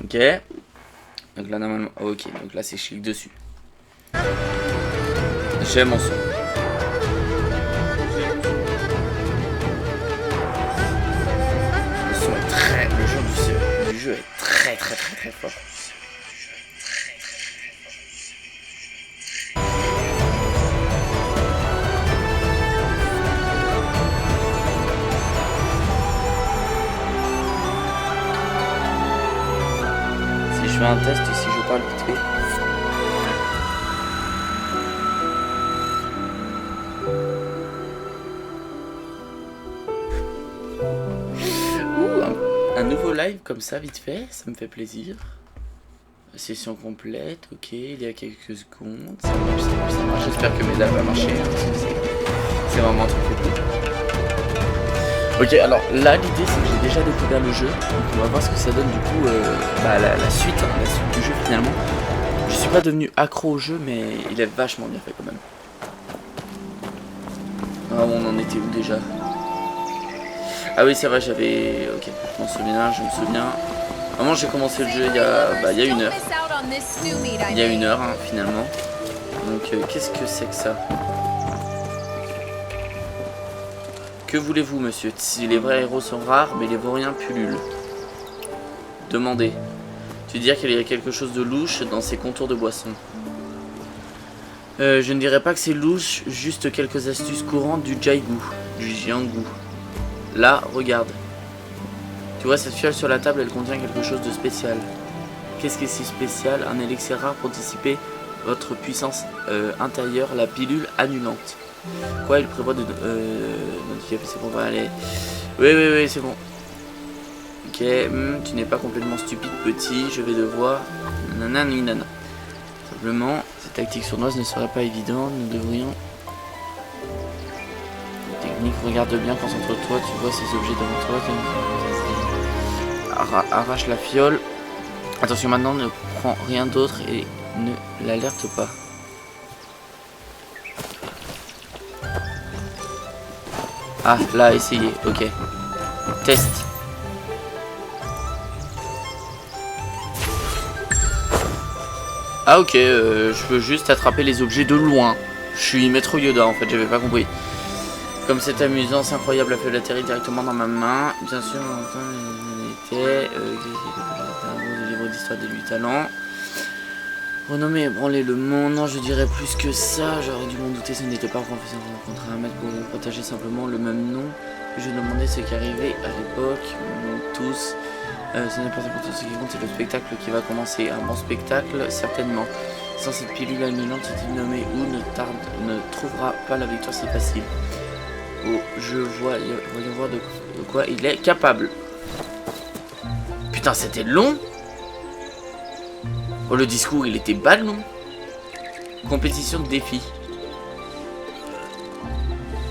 Ok. Donc là normalement, ok, donc là c'est chic dessus. J'aime mon son. Le son est très, le jeu du jeu est très fort. Si je fais un test, si je parle vite fait. Un nouveau live comme ça, vite fait, ça me fait plaisir. Session complète, ok, il y a quelques secondes. Ça marche. J'espère que mes dames va marcher. C'est vraiment un truc cool. Ok, alors là, l'idée c'est que j'ai déjà découvert le jeu. Donc on va voir ce que ça donne du coup. La suite du jeu finalement. Je suis pas devenu accro au jeu, mais il est vachement bien fait quand même. Ah, on en était où déjà? Ah oui, c'est vrai, j'avais... Ok, je me souviens. Vraiment, j'ai commencé le jeu il y a une heure. Il y a une heure, hein, finalement. Donc, qu'est-ce que c'est que ça? Que voulez-vous, monsieur? Si les vrais héros sont rares, mais les vauriens pullulent. Demandez. Tu veux dire qu'il y a quelque chose de louche dans ces contours de boisson? Je ne dirais pas que c'est louche, juste quelques astuces courantes du Jaigu, du Jianggu. Là, regarde. Tu vois cette fiole sur la table, elle contient quelque chose de spécial. Qu'est-ce qui est si spécial? Un élixir rare pour dissiper votre puissance intérieure, la pilule annulante. Quoi, il prévoit de... c'est bon, allez. Oui, c'est bon. Ok, tu n'es pas complètement stupide, petit, je vais devoir... Nanana. Simplement, cette tactique sournoise ne serait pas évidente, nous devrions... Technique, regarde bien, concentre-toi, tu vois ces objets devant toi. Arrache la fiole. Attention, maintenant, ne prends rien d'autre et ne l'alerte pas. Ah, là, essayez, ok. Test. Ah ok, je peux juste attraper les objets de loin. Je suis Maître Yoda en fait, j'avais pas compris. Comme c'est amusant, c'est incroyable, la feuille atterrit directement dans ma main. Bien sûr, en même temps, était un livre d'histoire des 8 talents. Renommé ébranler le monde, non je dirais plus que ça, j'aurais dû m'en douter, ce n'était pas professeur de rencontrer un maître pour partager simplement le même nom. Je demandais ce qui arrivait à l'époque, tous. C'est n'importe quoi, ce qui compte, c'est le spectacle qui va commencer. Un bon spectacle, certainement. Sans cette pilule annulante, c'est nommé ou ne trouvera pas la victoire si facile. Oh, voyons voir de quoi il est capable. Putain, c'était long. Oh, le discours, il était bas long. Compétition de défi.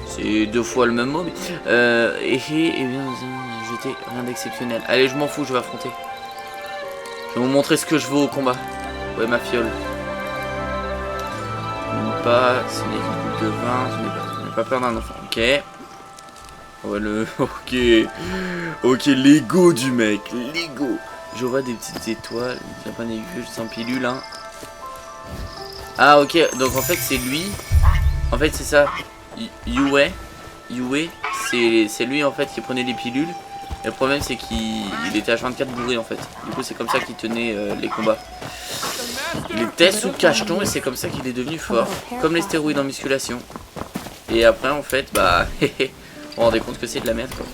C'est 2 fois le même mot, mais... et bien, jeter rien d'exceptionnel. Allez, je m'en fous, je vais affronter. Je vais vous montrer ce que je veux au combat. Ouais, ma fiole. Pas, ce n'est qu'une coupe de vin, je n'ai pas peur d'un enfant. Ok. Ouais, ok, l'ego du mec, l'ego. Je vois des petites étoiles, il n'y a pas d'aiguille, sans pilule, hein. Ah, ok, donc en fait, c'est lui. En fait, c'est ça. Yue, c'est lui en fait qui prenait les pilules. Et le problème c'est qu'il était H24 bourré en fait. Du coup c'est comme ça qu'il tenait les combats. Il était sous cacheton et c'est comme ça qu'il est devenu fort. Comme les stéroïdes en musculation. Et après en fait bah on rendait compte que c'est de la merde quoi.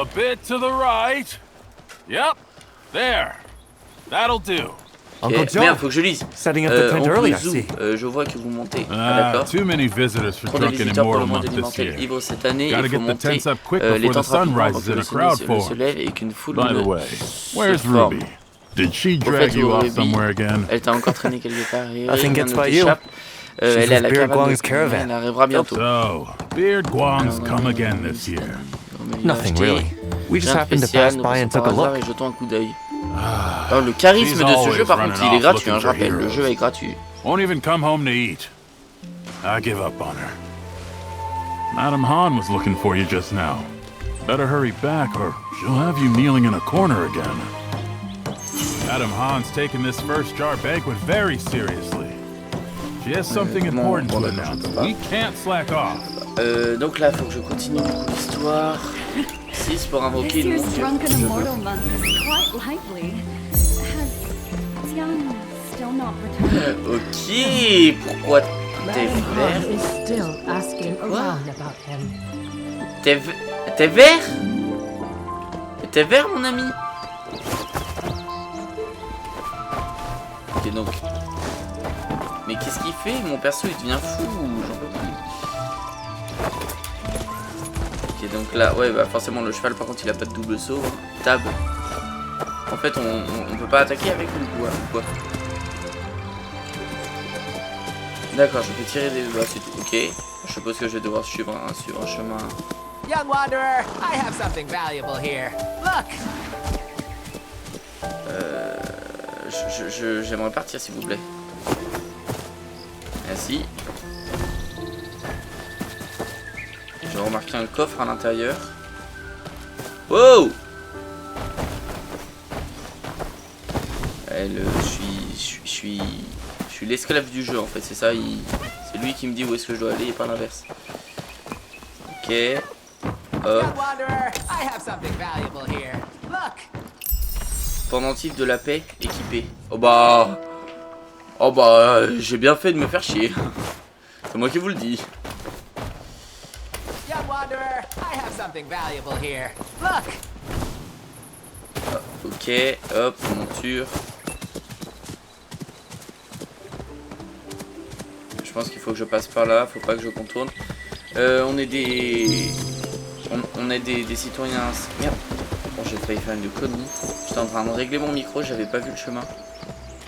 A bit to the right. Yep. There. That'll do. Okay. Merde, faut que je lise. Je vois que vous montez. Ah, d'accord. Trop de visiteurs pour le monde alimentaire libre cette année. Il faut monter les temps rapidement avant que le soleil se lève et qu'une foule ne se forme. Elle t'a encore traîné quelque part et rien ne t'échappe. Elle est à la caravane. Elle arrivera bientôt. Beard Guang's come again this year. Nothing really. We just happened to pass by and took a look. Et jetons un coup d'œil. Alors, le charisme de ce jeu par contre il est gratuit, hein, je rappelle, le jeu est gratuit. Won't even come home to eat. I give up on her. Madame Han was looking for you just now. Better hurry back or she'll have you kneeling in a corner again. Madame Han's taken this first jar banquet very seriously. She has something important to announce. We can't slack off. Donc là, faut que je continue l'histoire. 6 pour invoquer le This year's drunken immortal month is quite lively. Has Tian still not returned? Ok, pourquoi t'es vert? is still asking around about him. T'es vert? T'es vert, mon ami? Ok, donc. Mais qu'est-ce qu'il fait? Mon perso, il devient fou. J'en peux plus. Ok, donc là, ouais, bah forcément, le cheval, par contre, il a pas de double saut. Tab. En fait, on peut pas attaquer avec lui, quoi. D'accord, je peux tirer des... Bah, c'est tout. Ok. Je suppose que je vais devoir suivre un chemin. Young wanderer, I have something valuable here. Look. J'aimerais partir, s'il vous plaît. Merci. J'ai remarqué un coffre à l'intérieur. Wow! Je suis l'esclave du jeu en fait, c'est ça. C'est lui qui me dit où est-ce que je dois aller et pas l'inverse. Ok. Hop. Young wanderer, I have something valuable here. Look. Pendentif de la paix équipé. Oh bah, j'ai bien fait de me faire chier. C'est moi qui vous le dis. Young wanderer, I have something valuable here. Look. Ok, hop, monture. Je pense qu'il faut que je passe par là, faut pas que je contourne. On est des citoyens. Merde. Bon, j'ai failli faire une connerie. J'étais en train de régler mon micro, j'avais pas vu le chemin.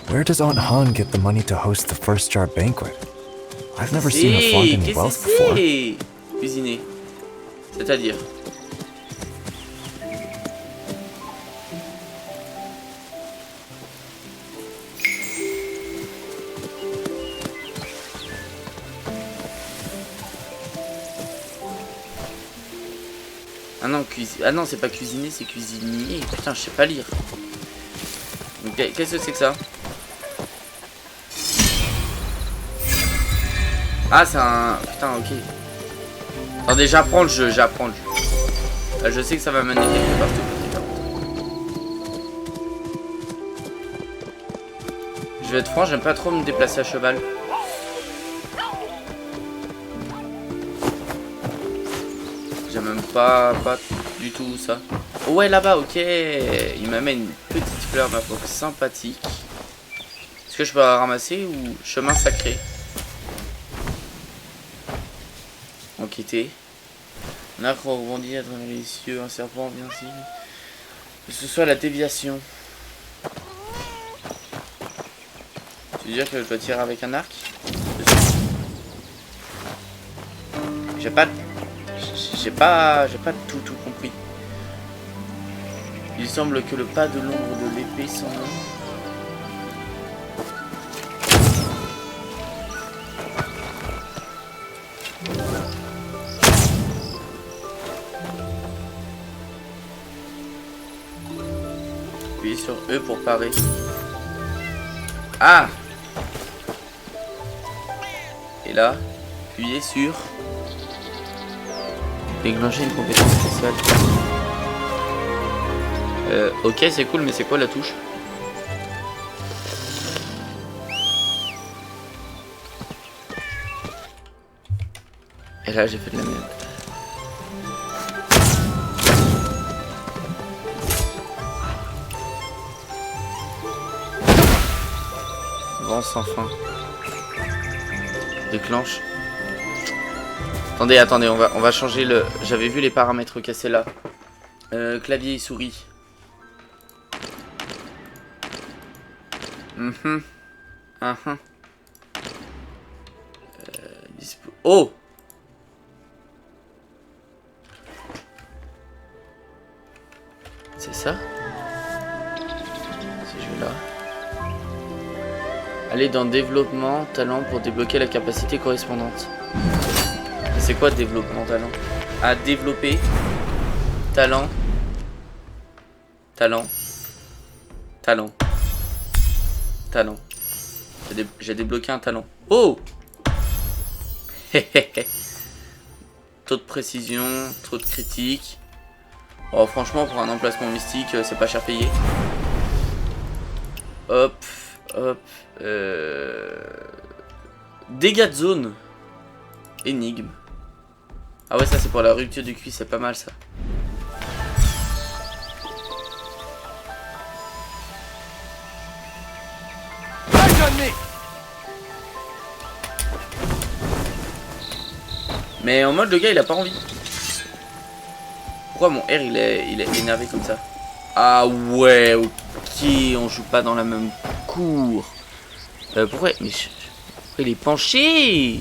Where does Aunt Han get the money to host the first jar banquet? I've never seen her flaunting wealth before. Cuisiner. C'est-à-dire. Ah non, c'est pas cuisiner, c'est cuisinier. Putain, je sais pas lire. Qu'est-ce que c'est que ça? Ah, c'est un... Putain, ok. Attendez, j'apprends le jeu, Là, je sais que ça va mener quelque part. Je vais être franc, j'aime pas trop me déplacer à cheval. J'aime même pas du tout ça. Oh ouais, là-bas, ok. Il m'amène une petite fleur, ma foi, sympathique. Est-ce que je peux la ramasser ou chemin sacré? Enquêter. Un arc rebondit à travers les cieux, un serpent bien si. Que ce soit la déviation. Tu veux dire que je dois tirer avec un arc? J'ai pas tout compris. Il semble que le pas de l'ombre de l'épée s'en va. Appuyez sur E pour parer. Ah! Et là, appuyez sur déclencher une compétence spéciale. Ok, c'est cool, mais c'est quoi la touche? Et là, j'ai fait de la merde. Vent sans fin. Déclenche. Attendez, on va changer le... J'avais vu les paramètres cassés là. Clavier et souris. Oh! C'est ça? Ces jeux-là. Allez dans développement, talent pour débloquer la capacité correspondante. C'est quoi développement talent? À développer. Talent. Talent. Talent. Talent. J'ai débloqué un talent. Oh. Taux de précision, trop de critique. Oh, franchement, pour un emplacement mystique, c'est pas cher payé. Hop, hop. Dégâts de zone. Énigme. Ah ouais, ça c'est pour la rupture du cuir, c'est pas mal ça. Mais en mode le gars il a pas envie. Pourquoi mon R il est énervé comme ça? Ah ouais, ok, on joue pas dans la même cour. Pourquoi? Mais pourquoi il est penché?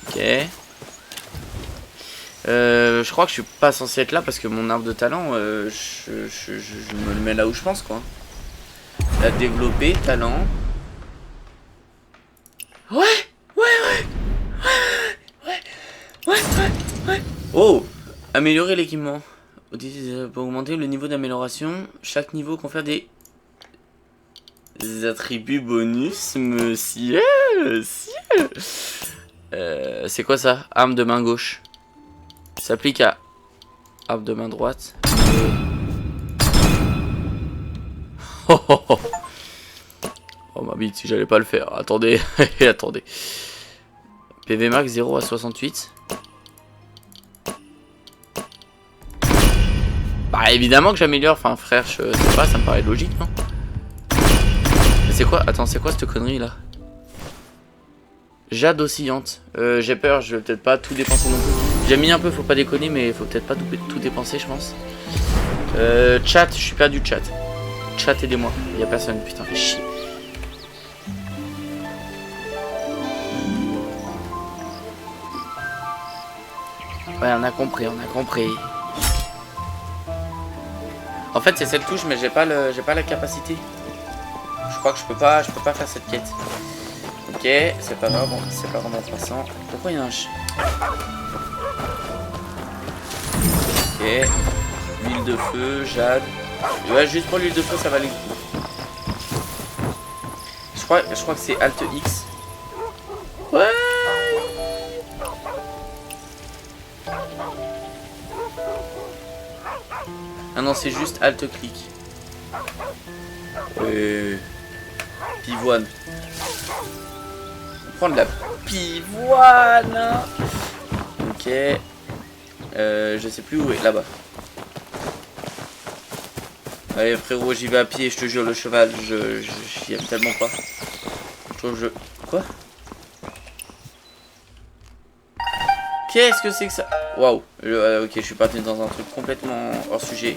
Ok. Je crois que je suis pas censé être là parce que mon arbre de talent, je me le mets là où je pense quoi. La développer, talent. Ouais. Oh, améliorer l'équipement. Pour augmenter le niveau d'amélioration, chaque niveau confère des attributs bonus, monsieur. C'est quoi ça? Arme de main gauche. S'applique à arme de main droite. Oh ma bite, si j'allais pas le faire. Attendez, attendez. PV max 0 à 68. Bah évidemment que j'améliore. Enfin frère, je sais pas, ça me paraît logique, non? Mais c'est quoi? Attends, c'est quoi cette connerie là? Jade oscillante. J'ai peur, je vais peut-être pas tout dépenser non plus. J'ai mis un peu, faut pas déconner, mais faut peut-être pas tout dépenser, je pense. Chat, je suis perdu chat. Chat, aidez-moi. Y'a personne, putain, fais chier. Ouais, on a compris. En fait, c'est cette touche, mais j'ai pas la capacité. Je crois que je peux pas faire cette quête. Ok, c'est pas grave, c'est pas vraiment passant. Pourquoi il y a un Ok, l'huile de feu, jade. Ouais, juste pour l'huile de feu, ça va aller. Je crois que c'est Alt X. Ouais. Ah non, c'est juste Alt clic. Pivoine. Prendre la pivoine. Ok. Je sais plus où est. Là-bas. Allez frérot, j'y vais à pied, je te jure, le cheval, j'y aime tellement pas. Je trouve Quoi? Qu'est-ce que c'est que ça? Waouh. Ok, je suis parti dans un truc complètement hors sujet.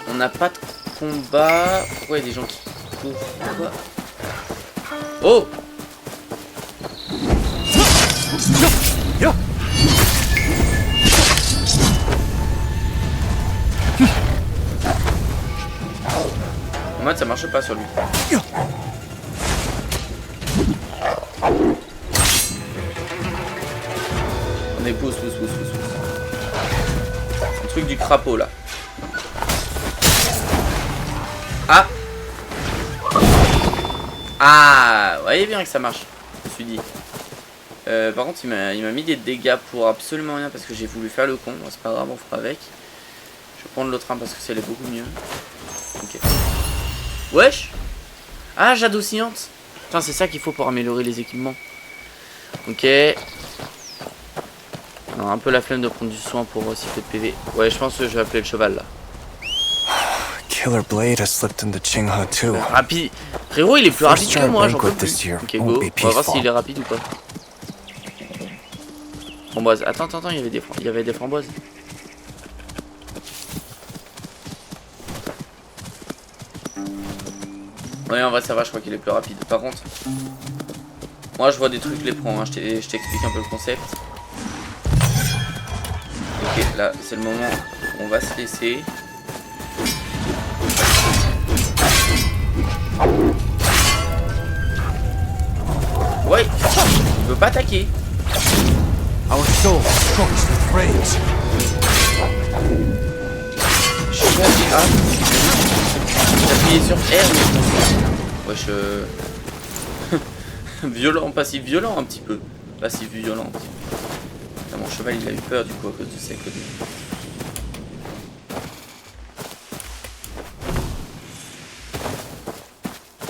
On n'a pas de combat. Pourquoi il y a des gens qui courent? Pourquoi? Oh! En mode ça marche pas sur lui. On est pousse. Un truc du crapaud là. Ah! Ah! Vous voyez bien que ça marche. Je me suis dit. Par contre il m'a mis des dégâts pour absolument rien parce que j'ai voulu faire le con. Bon, c'est pas grave, on fera avec. Je vais prendre l'autre arme parce que c'est beaucoup mieux. Ok. Wesh! Ah, jade oscillante! Putain, c'est ça qu'il faut pour améliorer les équipements. Ok. Alors, un peu la flemme de prendre du soin pour aussi peu de PV. Ouais, je pense que je vais appeler le cheval là. Killer Blade has slipped into Qinghe too. Rapide. Frérot, il est plus rapide que moi, j'en peux plus. Ok, go. On va voir s'il est rapide ou pas. Framboise. Attends, il y avait des framboises. Ouais, en vrai ça va, je crois qu'il est plus rapide. Par contre, moi je vois des trucs, les prends, hein. Je t'explique un peu le concept. Ok, là c'est le moment où on va se laisser. Ouais, il veut pas attaquer. Our souls scorched with rage. Je suis pas assez grave. J'ai appuyé sur R. Ouais, violent, passif violent un petit peu. Passif violent. Là, mon cheval il a eu peur du coup à cause de ces conneries.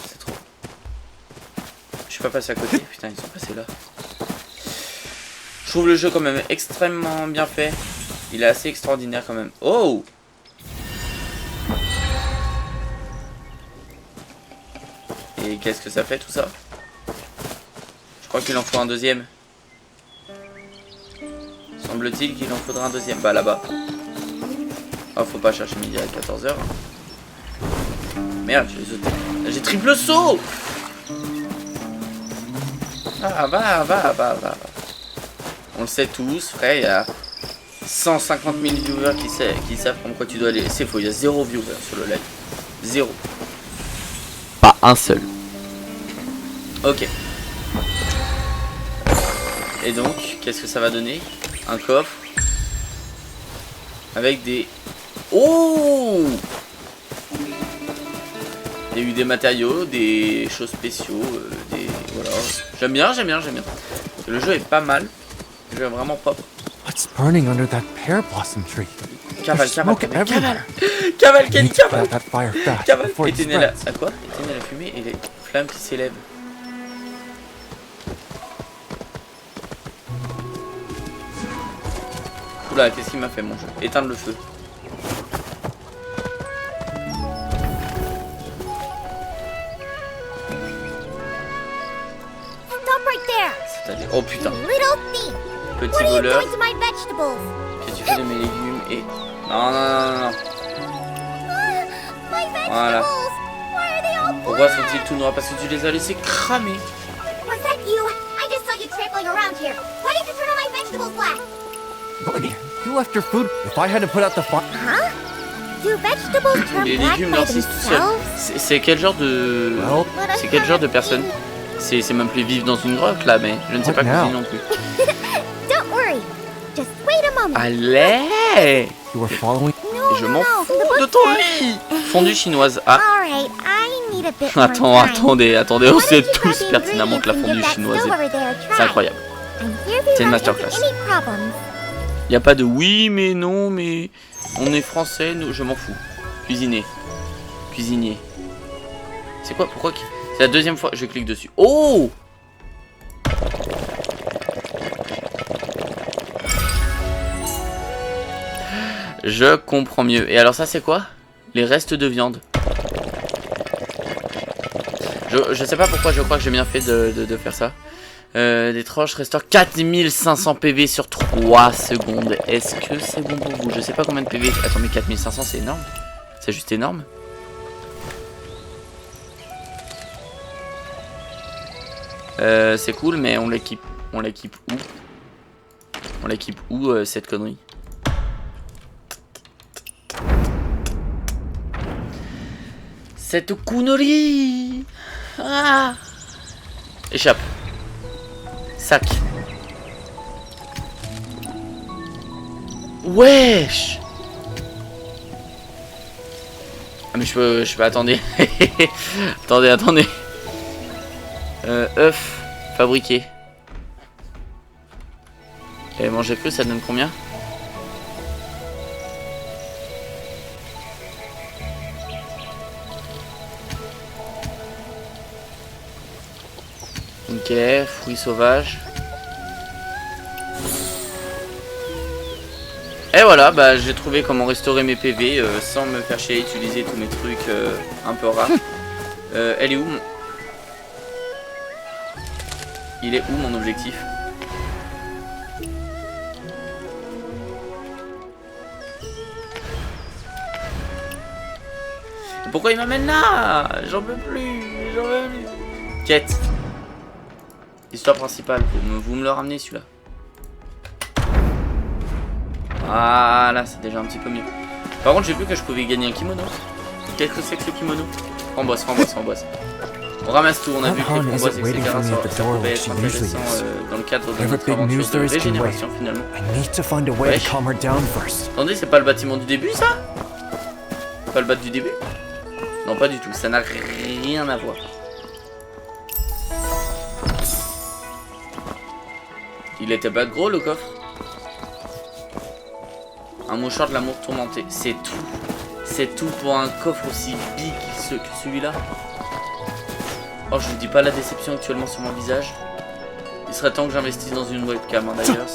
C'est trop. Je suis pas passé à côté. Putain, ils sont passés là. Je trouve le jeu quand même extrêmement bien fait. Il est assez extraordinaire quand même. Oh! Et qu'est-ce que ça fait tout ça? Je crois qu'il en faut un deuxième. Semble-t-il qu'il en faudra un deuxième. Bah là-bas. Oh, faut pas chercher midi à 14h. Merde, je l'ai sauté. J'ai triple saut! Ah, va. On le sait tous, frère, il y a 150 000 viewers qui savent comme quoi tu dois aller. C'est faux, il y a 0 viewer sur le live. 0. Pas un seul. Ok. Et donc, qu'est-ce que ça va donner? Un coffre. Avec des... Oh! Il y a eu des matériaux, des choses spéciaux, des... Voilà. J'aime bien. Le jeu est pas mal. Le jeu est vraiment propre. What's burning under that pear blossom tree? Cavale, Smoke everywhere. Cavale, We Kenny, need to put out cavale. that fire fast Cavale. before it Éteignez la... spreads. À quoi? Éteignez la fumée et les flammes qui s'élèvent. Oula, qu'est-ce qu'il m'a fait mon jeu? Éteindre le feu. Stop right there! C'est-à-dire... Oh putain. Little thief! Petit What are you voleur. doing to my vegetables? Qu'est-ce que tu fais de mes légumes et... Non. My vegetables! Voilà. Why are they all Pourquoi black? sont-ils tout noirs? Parce que tu les as laissés cramer. Was that you? I just saw you trampling around here. Why did you turn all my vegetables black? Buddy, you left your food. If I hadn't put out the fire... Huh? Do vegetables turn Les black légumes by noircissent tout seuls. themselves? C'est quel genre de... Well, C'est quel genre de personne? C'est même plus vivre dans une grotte là, mais je ne sais pas cuisiner non plus. Don't worry. Just wait a moment. Allez! you were following... No, Je no, m'en no. fous The de book ton says- lit! Fondue chinoise. Ah! Alright, I need a bit more Attendez, time. on Why sait don't you tous grab the pertinemment que la ingredients and fondue give that chinoise stove est... over there a try. C'est incroyable. I'm here if you C'est une run into masterclass. any problems. Y a pas de oui, mais non, mais... On est français, nous... Je m'en fous. Cuisiner. Cuisinier. C'est quoi? Pourquoi? C'est la deuxième fois je clique dessus. Oh! Je comprends mieux. Et alors ça c'est quoi? Les restes de viande. Je sais pas pourquoi je crois que j'ai bien fait de faire ça. Des tranches restaurent 4500 PV sur 3 secondes. Est-ce que c'est bon pour vous? Je sais pas combien de PV. Attends, mais 4500 c'est énorme. C'est juste énorme. C'est cool, mais on l'équipe. On l'équipe où? On l'équipe où cette connerie? Cette connerie! Ah! Échappe. Sac. Wesh! Ah mais je peux attendez. attendez. œuf fabriqué. Et manger cru, ça donne combien? Ok, fruits sauvages. Et voilà, bah j'ai trouvé comment restaurer mes PV sans me faire chier à utiliser tous mes trucs un peu rares. Elle est où mon... Il est où mon objectif? Pourquoi il m'amène là? J'en peux plus. Quête. Histoire principale, vous me le ramenez celui-là. Voilà, c'est déjà un petit peu mieux. Par contre, j'ai vu que je pouvais gagner un kimono. Qu'est-ce que c'est que ce kimono? Framboise. On ramasse tout, on a vu que les framboises, etc. Ça pouvait être intéressant dans le cadre de notre aventure de régénération finalement. Wesh. Attendez, c'est pas le bâtiment du début ça? Pas le bat du début? Non, pas du tout, ça n'a rien à voir. Il était pas gros le coffre? Un mouchoir de l'amour tourmenté, c'est tout. C'est tout pour un coffre aussi big que celui-là. Oh, je vous dis pas la déception actuellement sur mon visage. Il serait temps que j'investisse dans une webcam hein, d'ailleurs.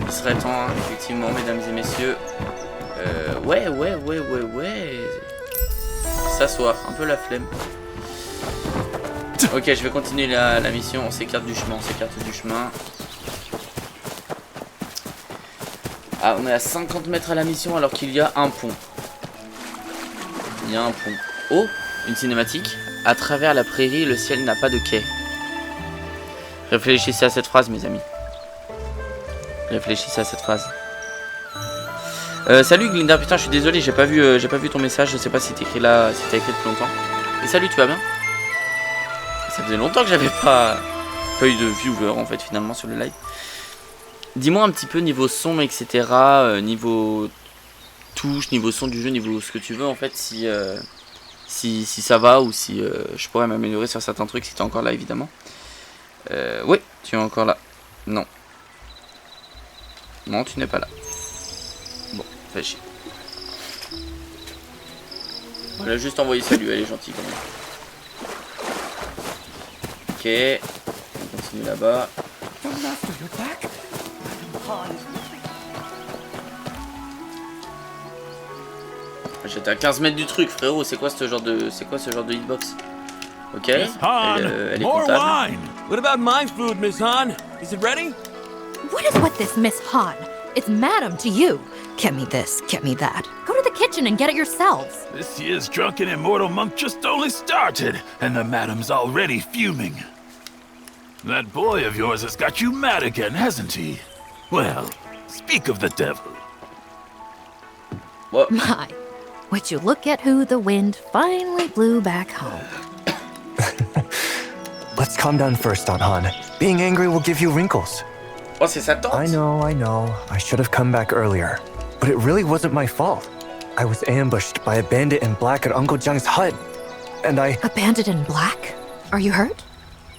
Il serait temps, hein, effectivement, mesdames et messieurs. Ouais. S'asseoir, un peu la flemme. Ok, je vais continuer la mission. On s'écarte du chemin, Ah, on est à 50 mètres à la mission alors qu'il y a un pont. Oh, une cinématique. À travers la prairie, le ciel n'a pas de quai. Réfléchissez à cette phrase, mes amis. Salut Glinda, putain, je suis désolé, j'ai pas vu ton message. Je sais pas si t'es écrit là, si t'as écrit depuis longtemps. Et salut, tu vas bien? Ça faisait longtemps que j'avais pas eu de viewer en fait finalement sur le live. Dis-moi un petit peu niveau son, etc. Niveau touche, niveau son du jeu, niveau ce que tu veux en fait, si ça va ou si je pourrais m'améliorer sur certains trucs si t'es encore là évidemment. Oui, tu es encore là. Non, tu n'es pas là. Bon, fais chier. On a juste envoyé salut, elle est gentille quand même. Ok, on continue là-bas. J'étais à 15 mètres du truc, frérot. C'est quoi ce genre de hitbox? Ok, elle est comptable. What about my food, Miss Han? Is it ready? What is with this, Miss Han? It's madam to you. Get me this, get me that. Go to the kitchen and get it yourselves. This year's drunken immortal month just only started, and the madam's already fuming. That boy of yours has got you mad again, hasn't he? Well, speak of the devil. What? My, would you look at who the wind finally blew back home. Let's calm down first, Aunt Han. Being angry will give you wrinkles. Oh, c'est sa tante. I know. I should have come back earlier. But it really wasn't my fault. I was ambushed by a bandit in black at Uncle Jiang's hut. And I... A bandit in black? Are you hurt?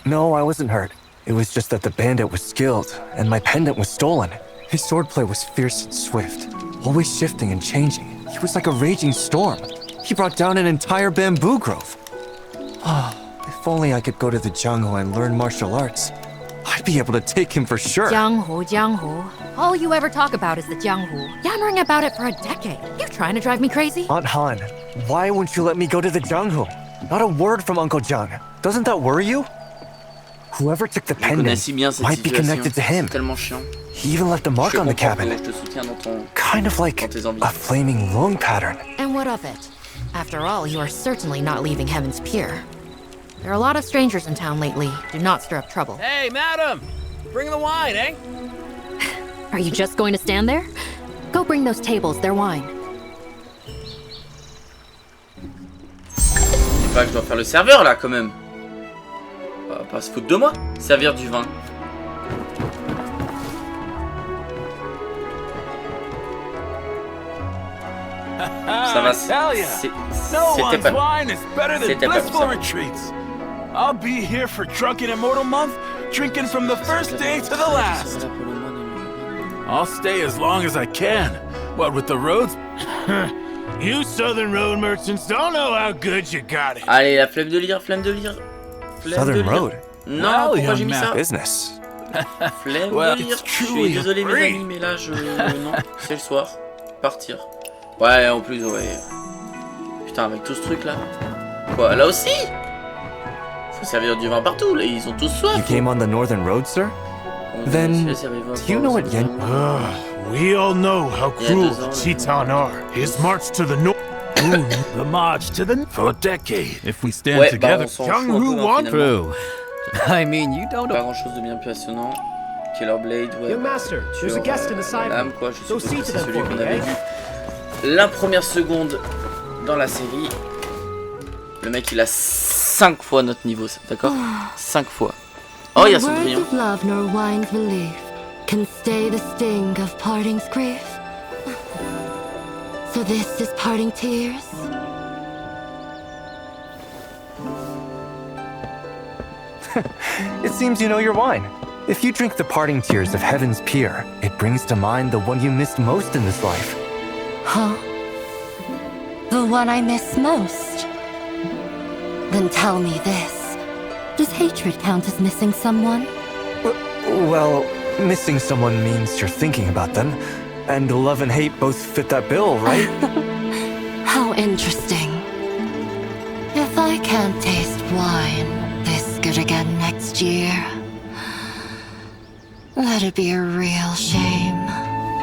No, I wasn't hurt. It was just that the bandit was skilled, and my pendant was stolen. His swordplay was fierce and swift, always shifting and changing. He was like a raging storm. He brought down an entire bamboo grove. If only I could go to the Jianghu and learn martial arts. I'd be able to take him for sure. Jianghu. All you ever talk about is the Jianghu. Yammering about it for a decade. You trying to drive me crazy? Aunt Han, why won't you let me go to the Jianghu? Not a word from Uncle Jiang. Doesn't that worry you? Whoever took the pendant might be connected to him. He even left a mark on the cabin. Kind of like a flaming lung pattern. And what of it? After all, you are certainly not leaving Heaven's Pier. There are a lot of strangers in town lately. Do not stir up trouble. Hey, madam! Bring the wine, eh? Are you just going to stand there? Go bring those tables their wine. C'est pas que je dois faire le serveur là quand même. On va pas se foutre de moi. Servir du vin. Ça va, c'était pas pour ça. I'll be here for Drunken Immortal Month, drinking from the first day to the last. I'll stay as long as I can. What with the roads? You southern road merchants don't know how good you got it. Allez, la flemme de lire. Southern Road? Non, pourquoi j'ai mis ça? Business. Flemme de lire. Je suis désolé mes amis, mais là non, c'est le soir. Partir. Ouais, en plus, ouais. Putain, avec tout ce truc là. Quoi, là aussi? Faut servir du vin partout, là, ils ont tous soif. You came on the Northern Road, sir? Then, do you know what Yen... We all know how cruel the Chitan are. His march to the north... The march to the... For a decade. If we stand together... Jianghu won? True. I mean, you don't... Pas grand chose de bien passionnant. Killer Blade, ouais. Young master, there's a guest in the side. L'âme, quoi, je suppose que c'est celui qu'on avait vu la première seconde dans la série. Le mec il a 5 fois notre niveau, d'accord? 5 fois. Oh, il y a son brillant. Words of love nor wine's relief can stay the sting of parting's grief. So this is parting tears. It seems you know your wine. If you drink the parting tears of heaven's pier, it brings to mind the one you missed most in this life. Huh? The one I miss most? Then tell me this. Does hatred count as missing someone? Well, missing someone means you're thinking about them, and love and hate both fit that bill, right? How interesting. If I can't taste wine this good again next year, that'd be a real shame.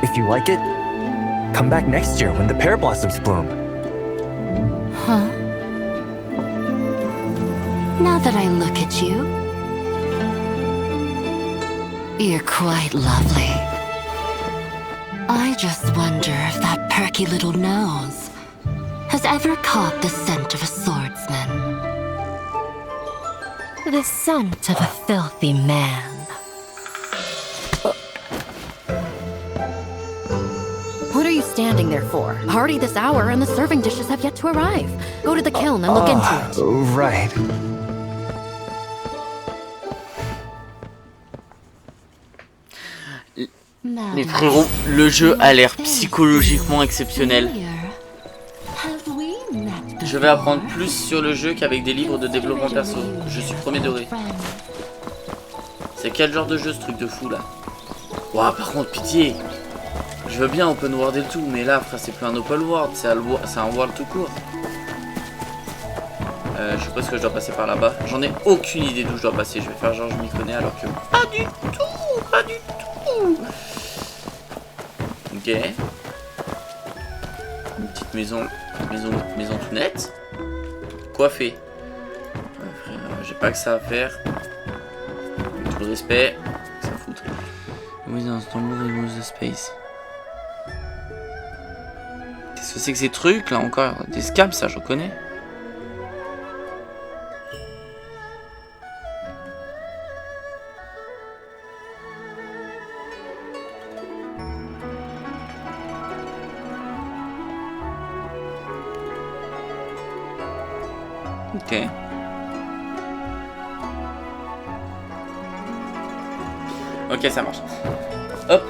If you like it, come back next year when the pear blossoms bloom. Huh? Now that I look at you, you're quite lovely. I just wonder if that perky little nose has ever caught the scent of a swordsman. The scent of a filthy man. What are you standing there for? Party this hour and the serving dishes have yet to arrive. Go to the kiln and look into it. Right. Les frérots, le jeu a l'air psychologiquement exceptionnel. Je vais apprendre plus sur le jeu qu'avec des livres de développement perso. Je suis premier degré. C'est quel genre de jeu ce truc de fou là? Ouah, par contre, pitié. Je veux bien open world et tout, mais là, frère, c'est plus un open world, c'est un world tout court. Je suppose que je dois passer par là-bas. J'en ai aucune idée d'où je dois passer. Je vais faire genre je m'y connais alors que... Pas du tout, pas du tout. Ok. Une petite maison tout nette. Coiffée. Frère, j'ai pas que ça à faire. Avec tout le respect. Ça fout. Oui, dans ce remove the space. Qu'est-ce que c'est que ces trucs là encore? Des scabs, ça je reconnais. Ok. Ok, ça marche. Hop,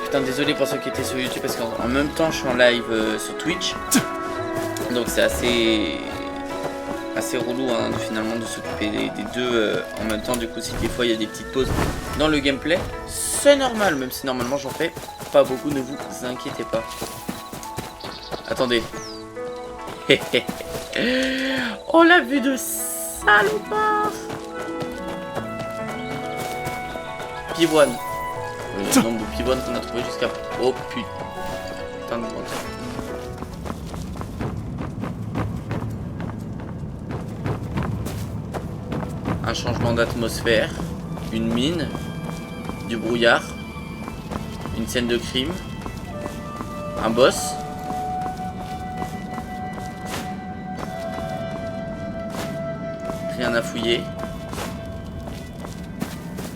putain, désolé pour ceux qui étaient sur YouTube parce qu'en même temps je suis en live sur Twitch. Donc c'est assez relou hein, finalement de s'occuper des deux en même temps. Du coup, si des fois il y a des petites pauses dans le gameplay, c'est normal, même si normalement j'en fais pas beaucoup, ne vous inquiétez pas. Attendez. Oh la vue de salopard. Pivoine. Le nombre de pivoines qu'on a trouvé jusqu'à... Oh putain de merde. Un changement d'atmosphère. Une mine. Du brouillard. Une scène de crime. Un boss. Rien à fouiller.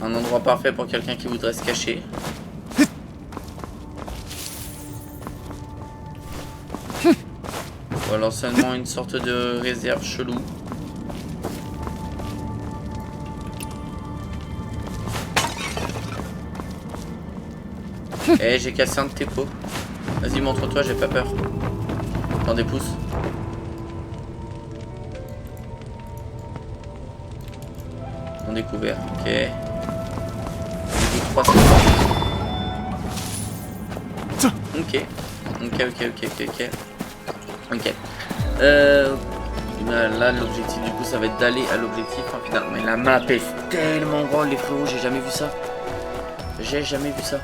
Un endroit parfait pour quelqu'un qui voudrait se cacher. Ou alors seulement une sorte de réserve chelou. Eh, j'ai cassé un de tes pots. Vas-y, montre-toi, j'ai pas peur. Prends des pouces. On découvert, ok. 300. Ok. Ok. Là, l'objectif du coup, ça va être d'aller à l'objectif hein, finalement. Mais la map est tellement grande, les frérots, j'ai jamais vu ça. J'ai jamais vu ça.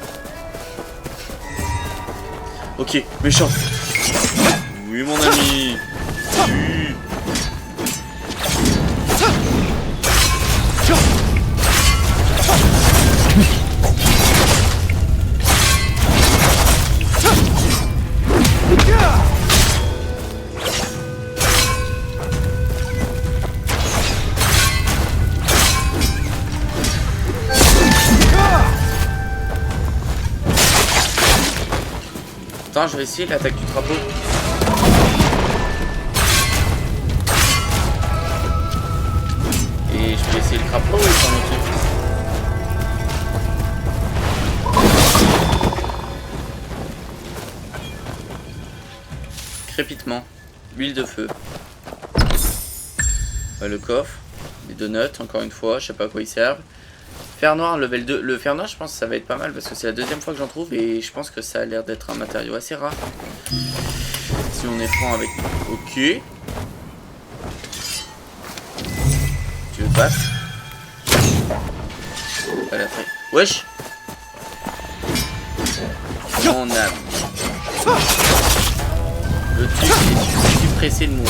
Ok, méchant. Oui, mon ami. Oui. Attends, je vais essayer l'attaque du crapaud. Et je vais essayer le crapaud et s'en occupe. Crépitement. Huile de feu. Le coffre. Les donuts, encore une fois. Je sais pas à quoi ils servent. Fer noir, level 2. Le fer noir, je pense que ça va être pas mal parce que c'est la deuxième fois que j'en trouve et je pense que ça a l'air d'être un matériau assez rare. Si on est franc avec... Ok. Tu veux pas? Pas la très... Wesh. On a... Le truc, c'est suppresser le mot.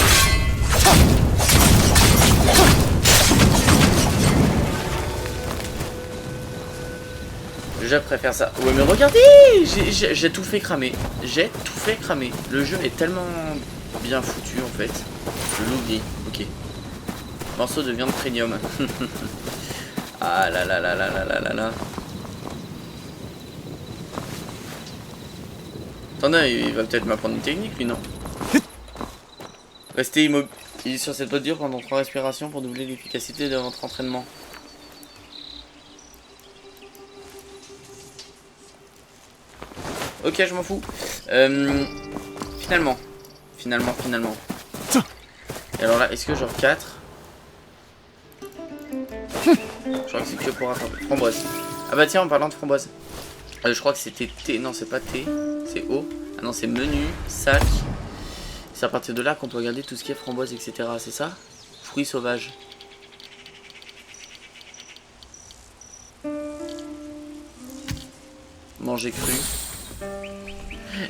Je préfère ça. Ouais mais regardez, j'ai tout fait cramer. J'ai tout fait cramer. Le jeu est tellement bien foutu en fait. Je l'oublie. Ok. Morceau de viande premium. Ah là là là là là là là là. Attendez, il va peut-être m'apprendre une technique lui, non? Restez immobile sur cette posture pendant 3 respirations pour doubler l'efficacité de votre entraînement. Ok, je m'en fous. Finalement. Et alors là, est-ce que genre 4? Je crois que c'est que pour attraper. Framboise. Ah bah tiens, en parlant de framboise. Je crois que c'était T. Non, c'est pas T. C'est O. Ah non, c'est menu, sac. C'est à partir de là qu'on peut regarder tout ce qui est framboise, etc. C'est ça? Fruits sauvages. Manger cru.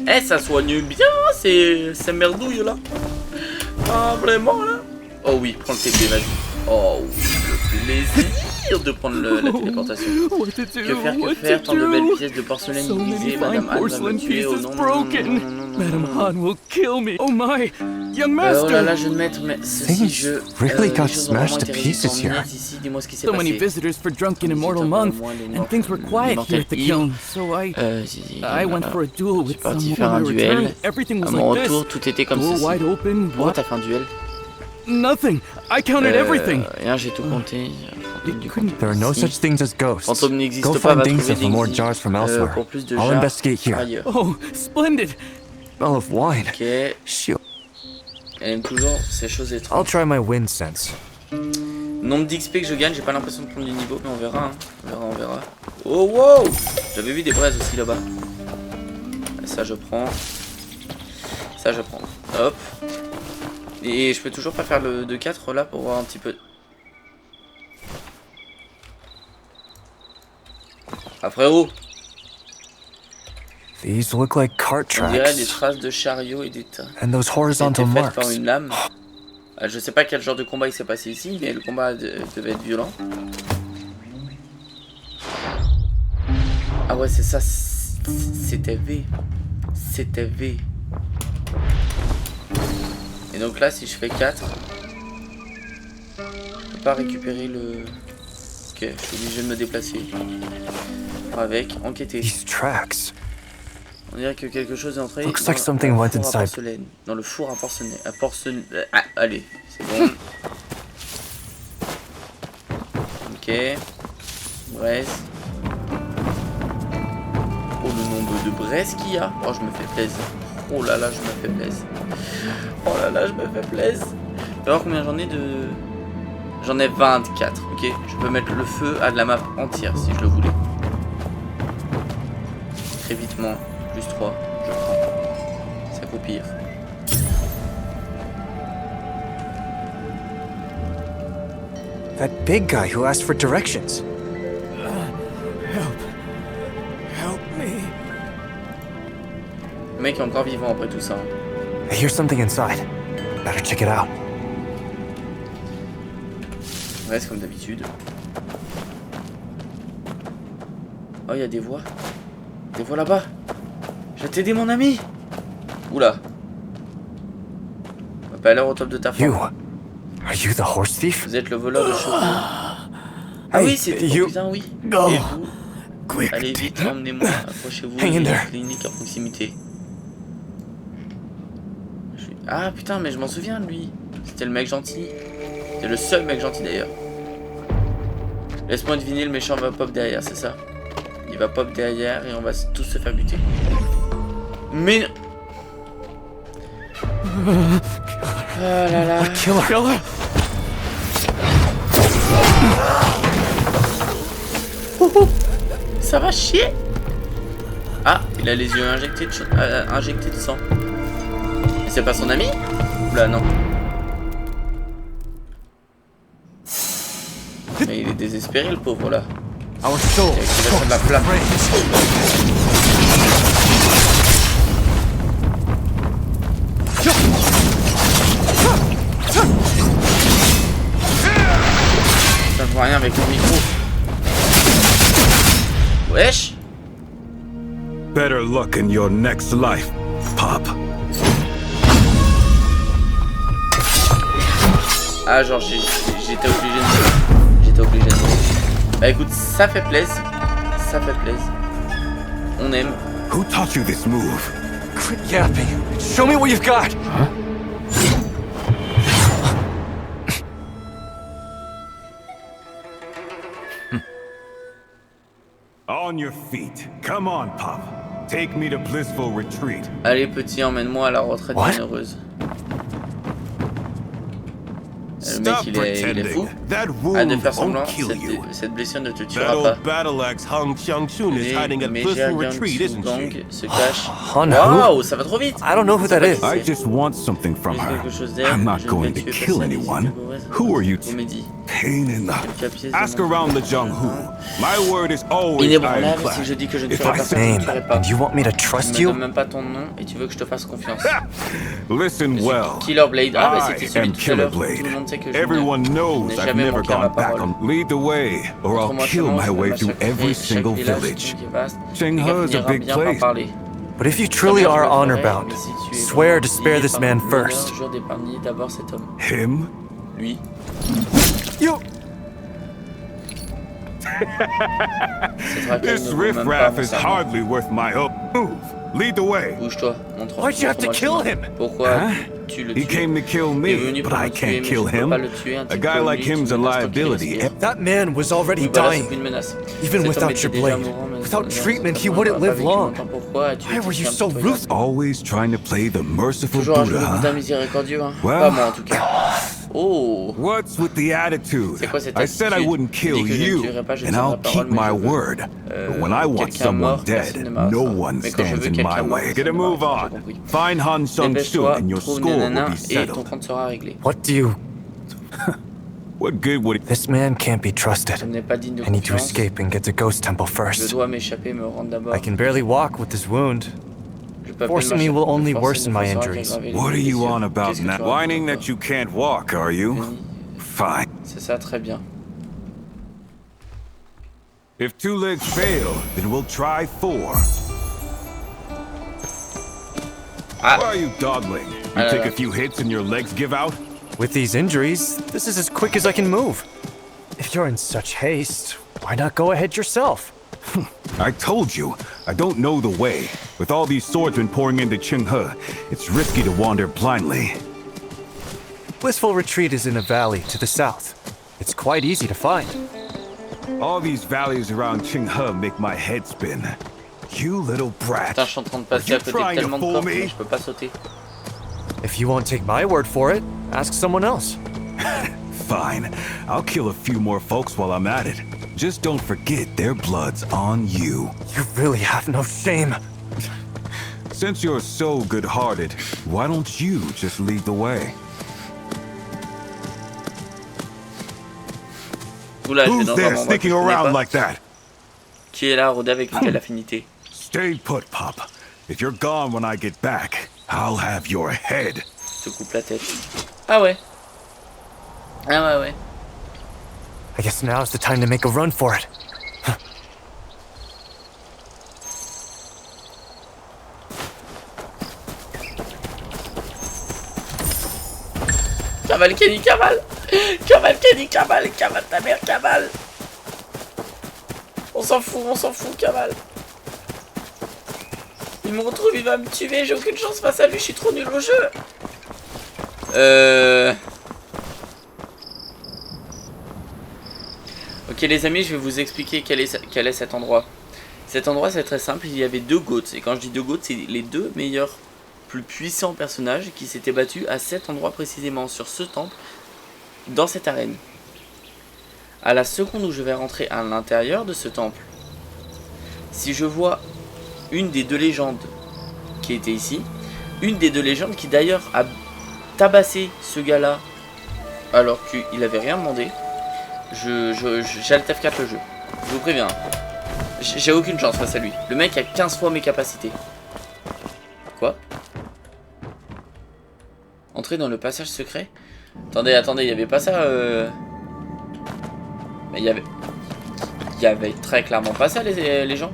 Eh, ça soigne bien, c'est merdouille là. Ah, vraiment là. Oh oui, prends le TP, vas-y. Oh, le plaisir de prendre la téléportation. Que faire, tant de belles pièces de porcelaine brisées. Madame Anne va me tuer. Oh non, Madame Han will kill me. Oh my, young oh master. là là, jeune maître, mais ceci je... really got smashed to pieces here. Dis-moi ce qui s'est So many passé. visitors for Drunken Immortal Month, and things were quiet here at the kiln. So I went for a duel with parti someone faire un on my duel. return. Everything À was mon like this. retour, tout était comme Door ceci. wide open. Pourquoi t'as fait un duel? Nothing. I counted everything. Rien, j'ai tout compté. There are no such things as ghosts. Fantôme n'existe Go pas, find va Dingsa trouver for more Dingsy. jars from elsewhere. Pour plus de I'll jars investigate here. ailleurs. Oh, splendid. Smell of wine. Ok. Shit. Elle aime toujours ces choses I'll étranges. try my wind sense. Nombre d'XP que je gagne, j'ai pas l'impression de prendre du niveau, mais on verra, hein. On verra. Oh wow! J'avais vu des braises aussi là-bas. Ça je prends. Ça je prends. Hop. Et je peux toujours pas faire le 4 là pour voir un petit peu. Ah frérot! These look like cart On dirait des tracks. traces de chariots et des tas. And those horizontal C'était fait par marks. une lame. Je sais pas quel genre de combat il s'est passé ici, mais le combat devait être violent. Ah ouais, c'est ça. C'était V. C'était V. Et donc là, si je fais 4, je peux pas récupérer le... Ok, je suis obligé de me déplacer. Avec, enquêter. These tracks. On dirait que quelque chose est entré Looks dans like something le went four à inside. porcelaine. Dans le four à porcelaine. Ah, allez, c'est bon. Ok. Braise. Oh, le nombre de braises qu'il y a. Oh, je me fais plaisir. Oh là là, je me fais plaisir. Oh là là, je me fais plaisir. Tu vas voir combien j'en ai de... J'en ai 24, ok. Je peux mettre le feu à de la map entière si je le voulais. Très vitement. Plus 3, je prends. S'accroupir. That big guy who asked for directions. Help me. Le mec est encore vivant après tout ça. I hear something inside. Better check it out. Reste comme d'habitude. Oh, il y a des voix. Des voix là-bas. Je vais t'aider, mon ami. Oula. On va pas l'air au top de ta You. forme. Are you the horse thief? Vous êtes le voleur de chevaux. Ah Hey, oui, c'était... you- Oh, putain, oui. Go. Et vous, Quick. allez vite, emmenez-moi. Approchez-vous Hang in de la there. clinique à proximité. Ah putain, mais je m'en souviens de lui. C'était le mec gentil. C'était le seul mec gentil d'ailleurs. Laisse-moi deviner, le méchant va pop derrière, c'est ça. Il va pop derrière et on va tous se faire buter. Mais... Ah là là. Killer. Ça va chier. Ah, il a les yeux injectés de sang. Et c'est pas son ami? Oula, non. Mais il est désespéré, le pauvre, là. Our soul. Il va faire de la flamme. Ça ne voit rien avec mon micro. Wesh. Better luck in your next life, Pop. Ah, genre, j'étais obligé de mourir. Bah écoute, ça fait plaisir. Ça fait plaisir. On aime. Who taught you this move? Quit yapping. Show me what you've got. Huh? On your feet. Come on, Pop. Take me to Blissful Retreat. Allez petit, emmène-moi à la retraite bienheureuse. Le mec il est fou. Ah, de faire semblant, cette blessure ne te tuera pas. Mais Jiang Gang se cache. Waouh, ça va trop vite. I don't know who that is. I just want something from her. I'm not going to kill anyone. Who are you? Pain in the... Ask around the Jianghu. My word is always Inébranlable, si je dis que je ne tuerai pas, je ne tuerai pas. And you want me to trust you? Je ne donne même pas ton nom et tu veux que je te fasse confiance. Listen well. Killer Blade. Ah bah c'était celui I am de tout à l'heure. Killer Tout le monde sait que Blade. je Everyone knows I've never gone back on. Lead the way, or I'll kill my way through every single village. Chenghe is a big place. But if you truly are honor-bound, swear to spare this man first. Him? Lui. You... This riffraff is hardly worth my hope. Move. Lead the way. Bouge-toi. Why'd you have to kill him? Pourquoi tu le tues? He came to kill me, but I can't kill him. A guy like him's a liability. That man was already dying. Even without your blade. Without treatment, he wouldn't live long. Why were you so ruthless? Always trying to play the merciful Buddha, huh? Well, oh. What's with the attitude? I said I wouldn't kill you, and I'll keep my word. But when I want someone dead, no one stands in my way. Get a move on. Find Han Sung-soo and your score will be settled. What do you... What good would it... This man can't be trusted. I need to escape and get to Ghost Temple first. I can barely walk with this wound. Forcing me will only worsen my injuries. What are you on about now? Whining that you can't walk, are you? Fine. C'est ça, très bien. If 2 legs fail, then we'll try 4. Why are you dawdling? You take a few hits and your legs give out? With these injuries, this is as quick as I can move. If you're in such haste, why not go ahead yourself? I told you, I don't know the way. With all these swordsmen pouring into Chenghe, it's risky to wander blindly. Blissful Retreat is in a valley to the south. It's quite easy to find. All these valleys around Chenghe make my head spin. You little brat. Putain, je suis en train de passer à côté de tellement de corps que je peux pas sauter. If you won't take my word for it, ask someone else. Fine. I'll kill a few more folks while I'm at it. Just don't forget their blood's on you. You really have no shame. Since you're so good-hearted, why don't you just lead the way? Oula, who's there sneaking around like that? Qui est là, rôder avec une telle affinité? Stay put, Pop. If you're gone when I get back, I'll have your head. Je te coupe la tête. Ah ouais. Ah ouais, ouais. I guess now's the time to make a run for it. Cavale, Kenny, cavale! Cavale, Kenny, cavale! Cavale ta mère, cavale! On s'en fout, cavale! Il me retrouve, il va me tuer, j'ai aucune chance face à lui, je suis trop nul au jeu! Ok les amis, je vais vous expliquer quel est cet endroit. Cet endroit c'est très simple, il y avait 2 GOATs. Et quand je dis 2 GOATs, c'est les 2 meilleurs, plus puissants personnages qui s'étaient battus à cet endroit précisément, sur ce temple, dans cette arène. À la seconde où je vais rentrer à l'intérieur de ce temple, si je vois une des 2 légendes qui était ici, une des 2 légendes qui d'ailleurs a tabassé ce gars-là alors qu'il avait rien demandé, j'altère 4 le jeu. Je vous préviens. J'ai aucune chance face à lui. Le mec a 15 fois mes capacités. Quoi? Entrer dans le passage secret? Attendez, il y avait pas ça Mais il y avait très clairement pas ça les gens.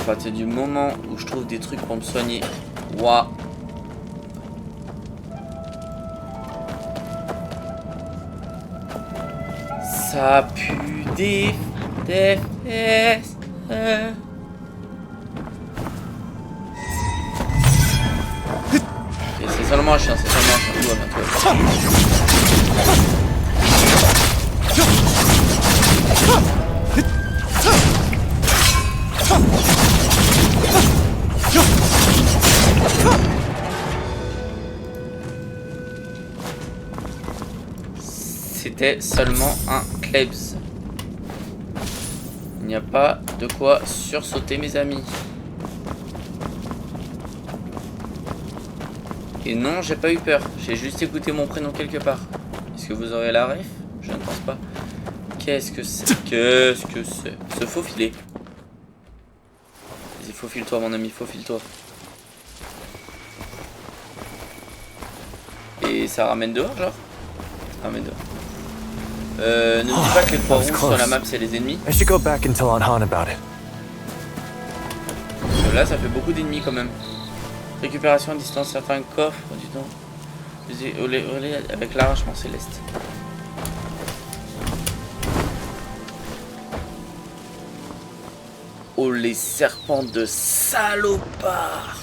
À partir du moment où je trouve des trucs pour me soigner. Waouh. Ça pue des fesses. C'est seulement un chien, tout va bien, tout va bien. C'était seulement un klebs. Il n'y a pas de quoi sursauter mes amis. Et non, j'ai pas eu peur. J'ai juste écouté mon prénom quelque part. Est-ce que vous aurez la ref? Je ne pense pas. Qu'est-ce que c'est? Qu'est-ce que c'est? Se faufiler. Vas-y, faufile-toi mon ami, faufile-toi. Et ça ramène dehors, genre? Ça ramène dehors. Ne dis pas que les 3 rouges sur la map c'est les ennemis. Là ça fait beaucoup d'ennemis quand même. Récupération à distance, certains coffres, dis donc. Relais avec l'arrachement céleste. Oh les serpents de salopards.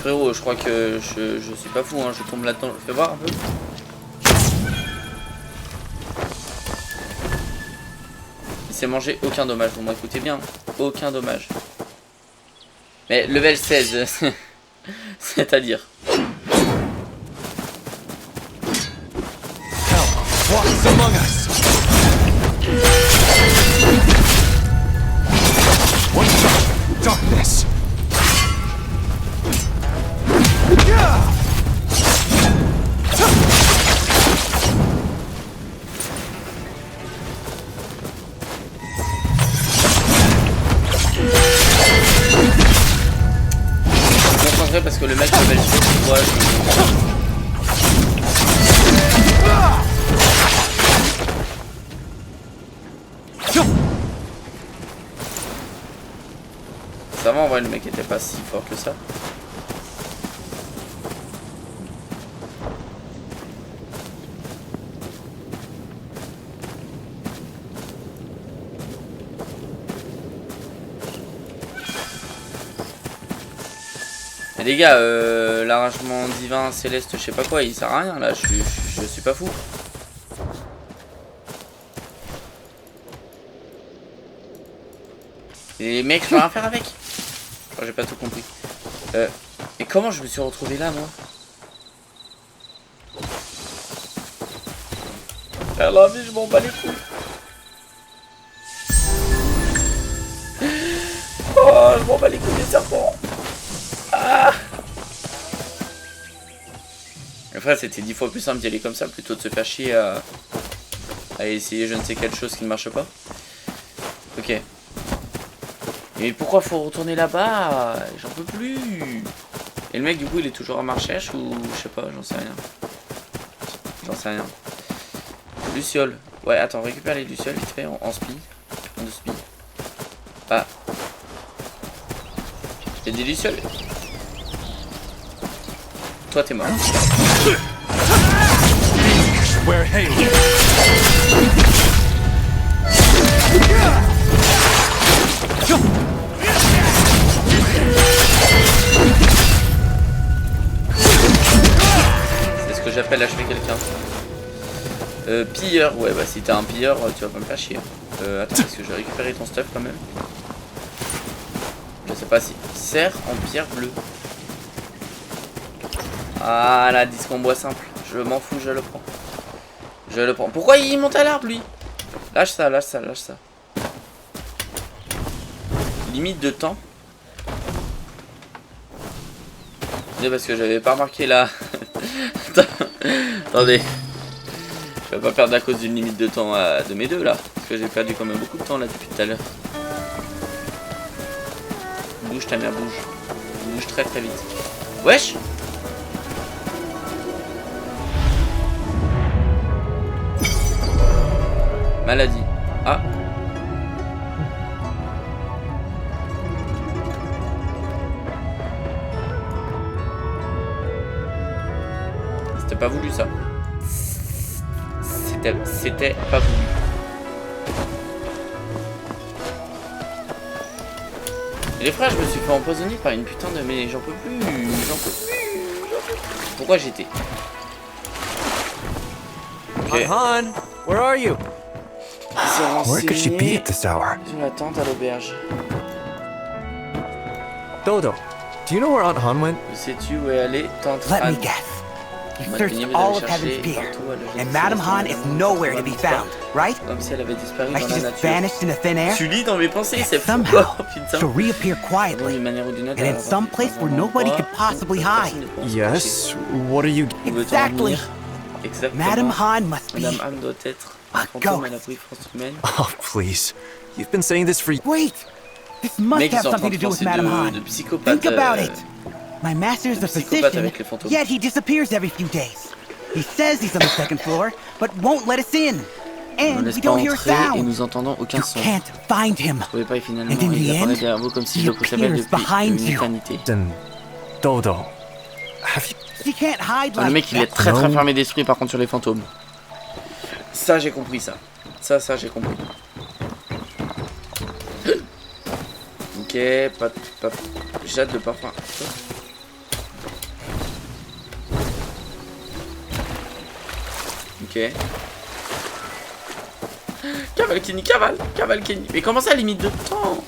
Frérot, je crois que je suis pas fou, hein, je tombe là-dedans. Fais voir un peu. Il s'est mangé aucun dommage. Bon, écoutez bien, aucun dommage. Mais level 16, c'est-à-dire. Darkness. Parce que le mec level 16, tu vois, ça va en vrai, le mec était pas si fort que ça. Les gars, l'arrangement divin céleste, je sais pas quoi, il sert à rien là, je suis pas fou. Et les mecs, je peux rien faire avec. Oh, j'ai pas tout compris. Et comment je me suis retrouvé là, moi? Faire la vie, je m'en bats les couilles. Oh, je m'en bats les couilles des serpents. Ah. Enfin, c'était 10 fois plus simple d'y aller comme ça plutôt de se faire chier à essayer je ne sais quelle chose qui ne marche pas. Ok. Mais pourquoi faut retourner là-bas? J'en peux plus. Et le mec du coup il est toujours à marchèche ou je sais pas, j'en sais rien. J'en sais rien. Luciole. Ouais, attends, récupère les lucioles vite fait en spi. En de spi. Ah. Il y a des lucioles. toi t'es mort. Where Haley? C'est ce que j'appelle achever quelqu'un. Pilleur, ouais bah si t'es un pilleur tu vas pas me faire chier. Attends, est-ce que j'ai récupéré ton stuff quand même? Je sais pas si. Serre en pierre bleue. Ah la disque en bois simple. Je m'en fous, je le prends. Je le prends. Pourquoi il monte à l'arbre lui? Lâche ça, lâche ça, lâche ça. Limite de temps. C'est parce que j'avais pas remarqué là. Attendez. Je vais pas perdre à cause d'une limite de temps de mes deux là. Parce que j'ai perdu quand même beaucoup de temps là depuis tout à l'heure. Bouge ta mère, bouge. Bouge très très vite. Wesh. Maladie. Ah. C'était pas voulu ça. C'était pas voulu. Les frères, je me suis fait empoisonner par une putain de... Mais j'en peux plus. J'en peux plus. Pourquoi j'étais... Ok. Han, where are you? Where could she be at this hour? Sur la tente à l'auberge. Dodo, do you know where Aunt Han went? Sais-tu où est allée tante Let Han? me guess. You searched all of Heaven's Pier, and Madame Han is nowhere to be found, right? Comme si elle avait disparu Like dans she la just nature. vanished into thin air? Tu lis dans mes pensées, c'est fou. Somehow, Putain. she'll reappear quietly, and in some place where nobody could possibly hide. Yes? What are you... Exactly. Exactement. Madame Han must be Madame Han doit être un fantôme à l'abri France humaine. Oh, please. You've been saying this for... Wait! This must Mec, have ils sont en train something to de do with penser Madame Han. de psychopathe. Think about it. My master's a psychopathe physician, avec les fantômes. yet he disappears every few days. He says he's on the second floor, but won't let us in. On And laisse we pas don't hear a entrer et sound. nous entendons aucun You son. can't find him. Vous pouvez pas et finalement And in il the apparaît end, derrière vous comme si he je le possédais appears depuis behind une you. éternité. Then, Dodo, have you... She can't hide Le like mec il est that. très très fermé d'esprit par contre sur les fantômes. Ça j'ai compris ça. Ça j'ai compris. Ok, pas... Jade de parfum. Ok. Cavale Kenny, cavale Kenny. Mais comment ça limite de temps?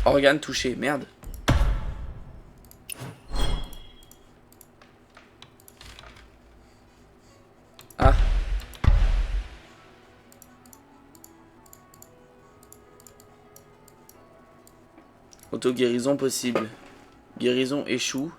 Organe touché, merde. Ah. Auto-guérison possible. Guérison échoue.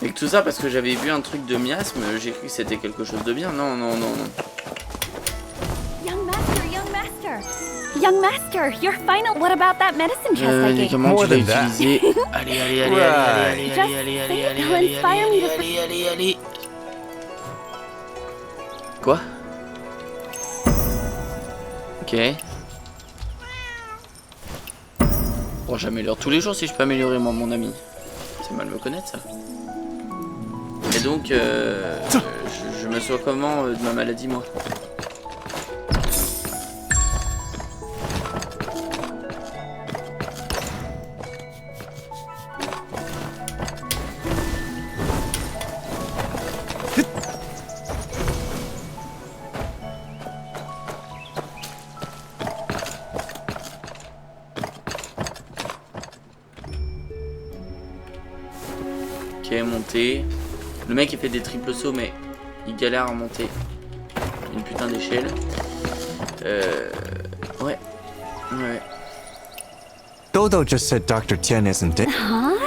Et que tout ça parce que j'avais vu un truc de miasme, j'ai cru que c'était quelque chose de bien. Non. Young master, you're final. What about that medicine chest I gave? Comment tu l'as than that. utilisé? Allez. Quoi? Ok. Bon, j'améliore tous les jours si je peux améliorer moi mon ami. C'est mal me connaître ça. Et donc, je me sois comment de ma maladie moi? Monter. Le mec il fait des triples sauts mais il galère à monter une putain d'échelle. Ouais. Dodo just said Dr. Tian isn't dead. Huh?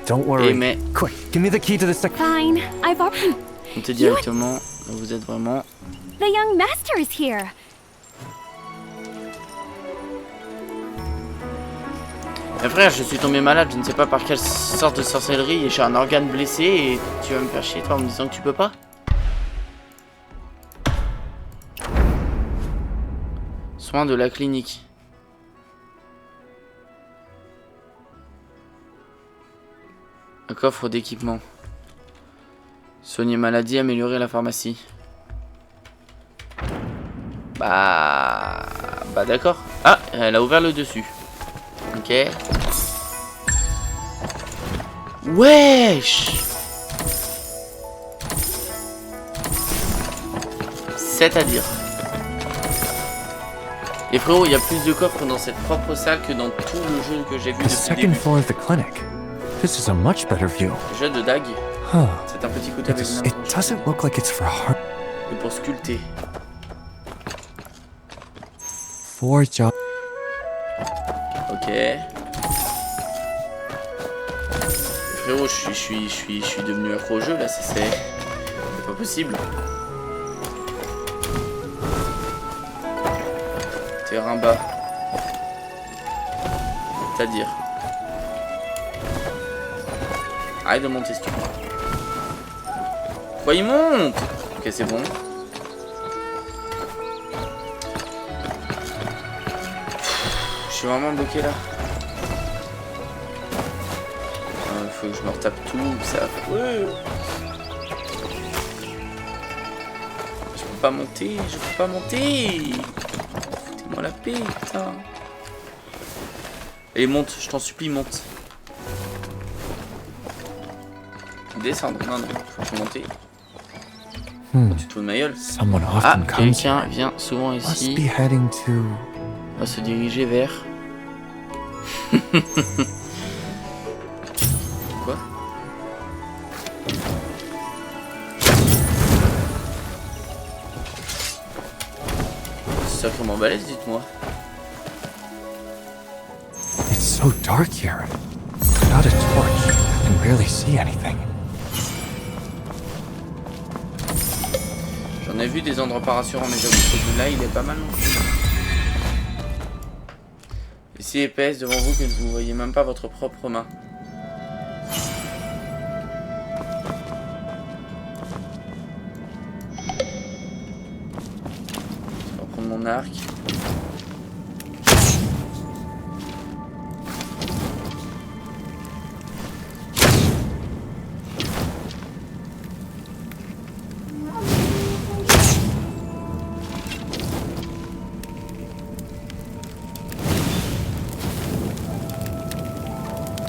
Don't worry. Mais... Quick, give me the key to the second... Fine. I've already... Montez directement. Vous êtes vraiment... The young master is here. Mais frère, je suis tombé malade, je ne sais pas par quelle sorte de sorcellerie et j'ai un organe blessé et tu vas me faire chier toi en me disant que tu peux pas? Soins de la clinique. Un coffre d'équipement. Soigner maladie, améliorer la pharmacie. Bah d'accord. Ah, elle a ouvert le dessus. Ok. Wesh. C'est-à-dire. Et frérot, il y a plus de coffres dans cette propre salle que dans tout le jeu que j'ai vu depuis le début. Floor of the clinic. This is a much better view. Jeu de dague. Huh. C'est un petit côté avec une It doesn't look like it's for heart. Et pour sculpter. 4 jobs. Ok. Frérot, je suis devenu accro au jeu là, c'est pas possible. Terrain bas. C'est-à-dire. Arrête de monter si tu veux. Quoi, il monte? Ok, c'est bon. Je suis vraiment bloqué là. Faut que je me retape tout, c'est affreux. Je peux pas monter, je peux pas monter. Foutez-moi la paix, putain. Et monte, je t'en supplie, monte. Descendre, non, faut que je monte. Tu te fous de ma gueule. Ah, quelqu'un vient souvent ici. On va se diriger vers... Quoi? C'est sacrément balèze, dites-moi. It's so dark here. Without a torch, I can barely see anything. J'en ai vu des endroits pas rassurants, mais j'avoue que celui-là, il est pas mal non plus. Et si épaisse devant vous que vous ne voyez même pas votre propre main. Je vais prendre mon arc.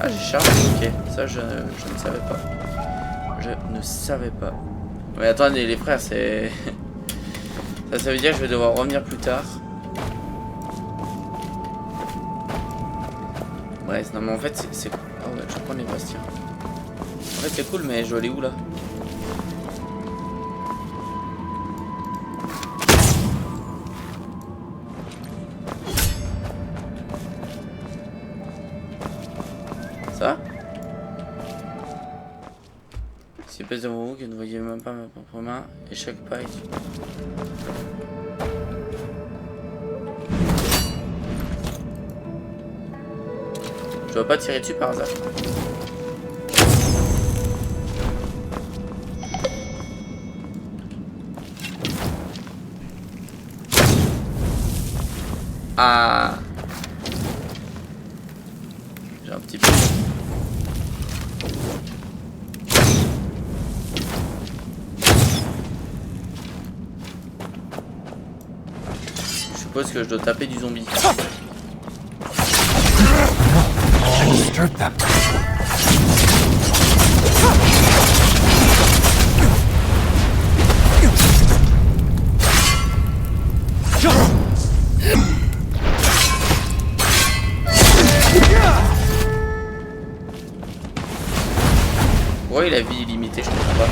Ah, j'ai chargé, ok, ça je ne savais pas. Je ne savais pas. Mais attendez les frères, c'est... ça veut dire que je vais devoir revenir plus tard. Ouais, non mais en fait c'est... Ah ouais, je vais prendre les bastions. En fait c'est cool, mais je dois aller où là? Ça? Si pèse devant vous que vous ne voyez même pas ma propre main et chaque pas est... Je dois pas tirer dessus par hasard. Ah, j'ai un petit peu... Je suppose que je dois taper du zombie. Ouais, il a vie illimitée, je comprends pas.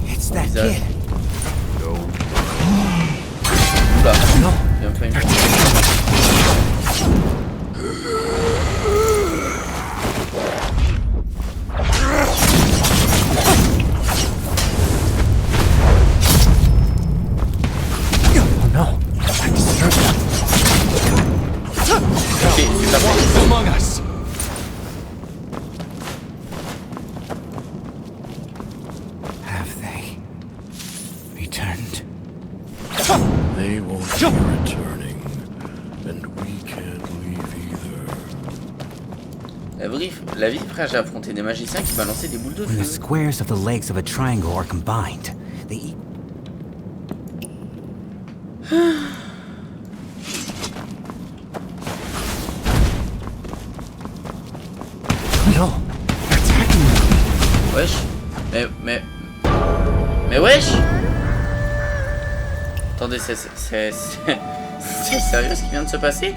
It's that kid. Oula, j'ai même pas une... They won't be returning, and we can't leave either. La vie, frère, j'ai affronté des magiciens qui balançaient des boules de feu. When the squares of the legs of a triangle are combined, they No, they're attacking me. Wesh. Mais wesh. Attendez, c'est sérieux ce qui vient de se passer?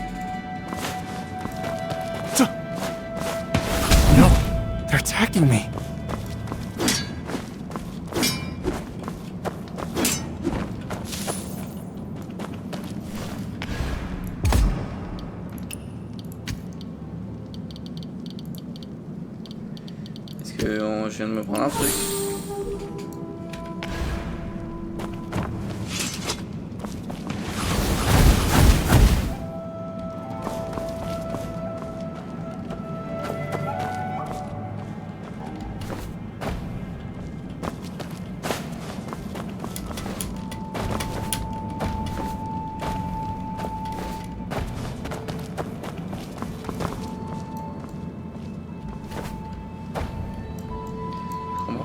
No, they're attacking me. Est-ce que je viens de me prendre un truc?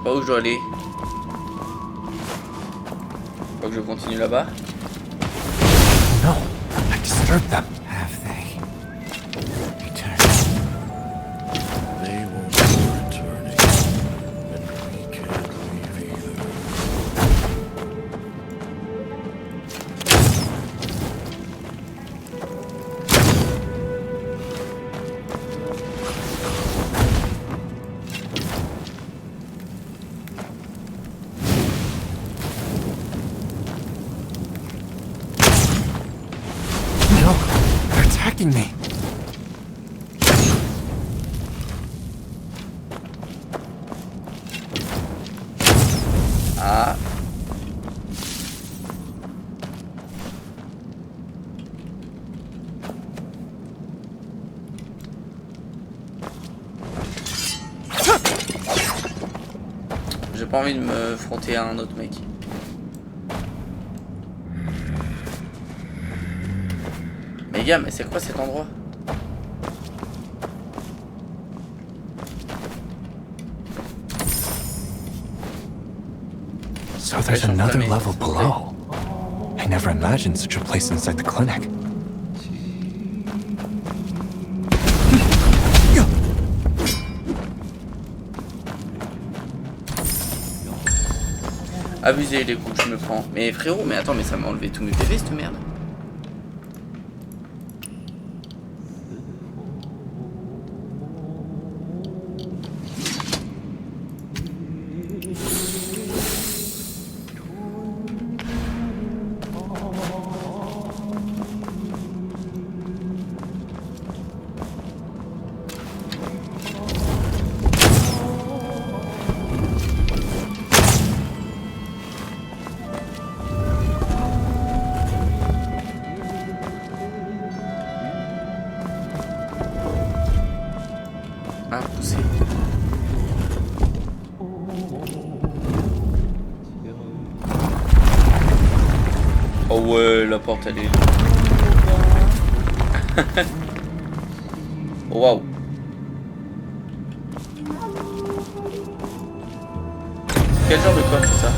Pas où je dois aller. Faut que je continue là-bas. No, I disturbed them. have they returned? They won't be returning, and we can't leave either. No, they're attacking me. Ah. J'ai pas envie de me fronter à un autre mec. Mais gars, mais c'est quoi cet endroit? So there's another level below. I never imagined such a place inside the clinic. Abusé les coups que je me prends. Mais frérot, mais attends, mais ça m'a enlevé tous mes PV cette merde. Ah, poussé. Oh ouais, la porte elle est... Oh waouh. Quel genre de coffre c'est ça?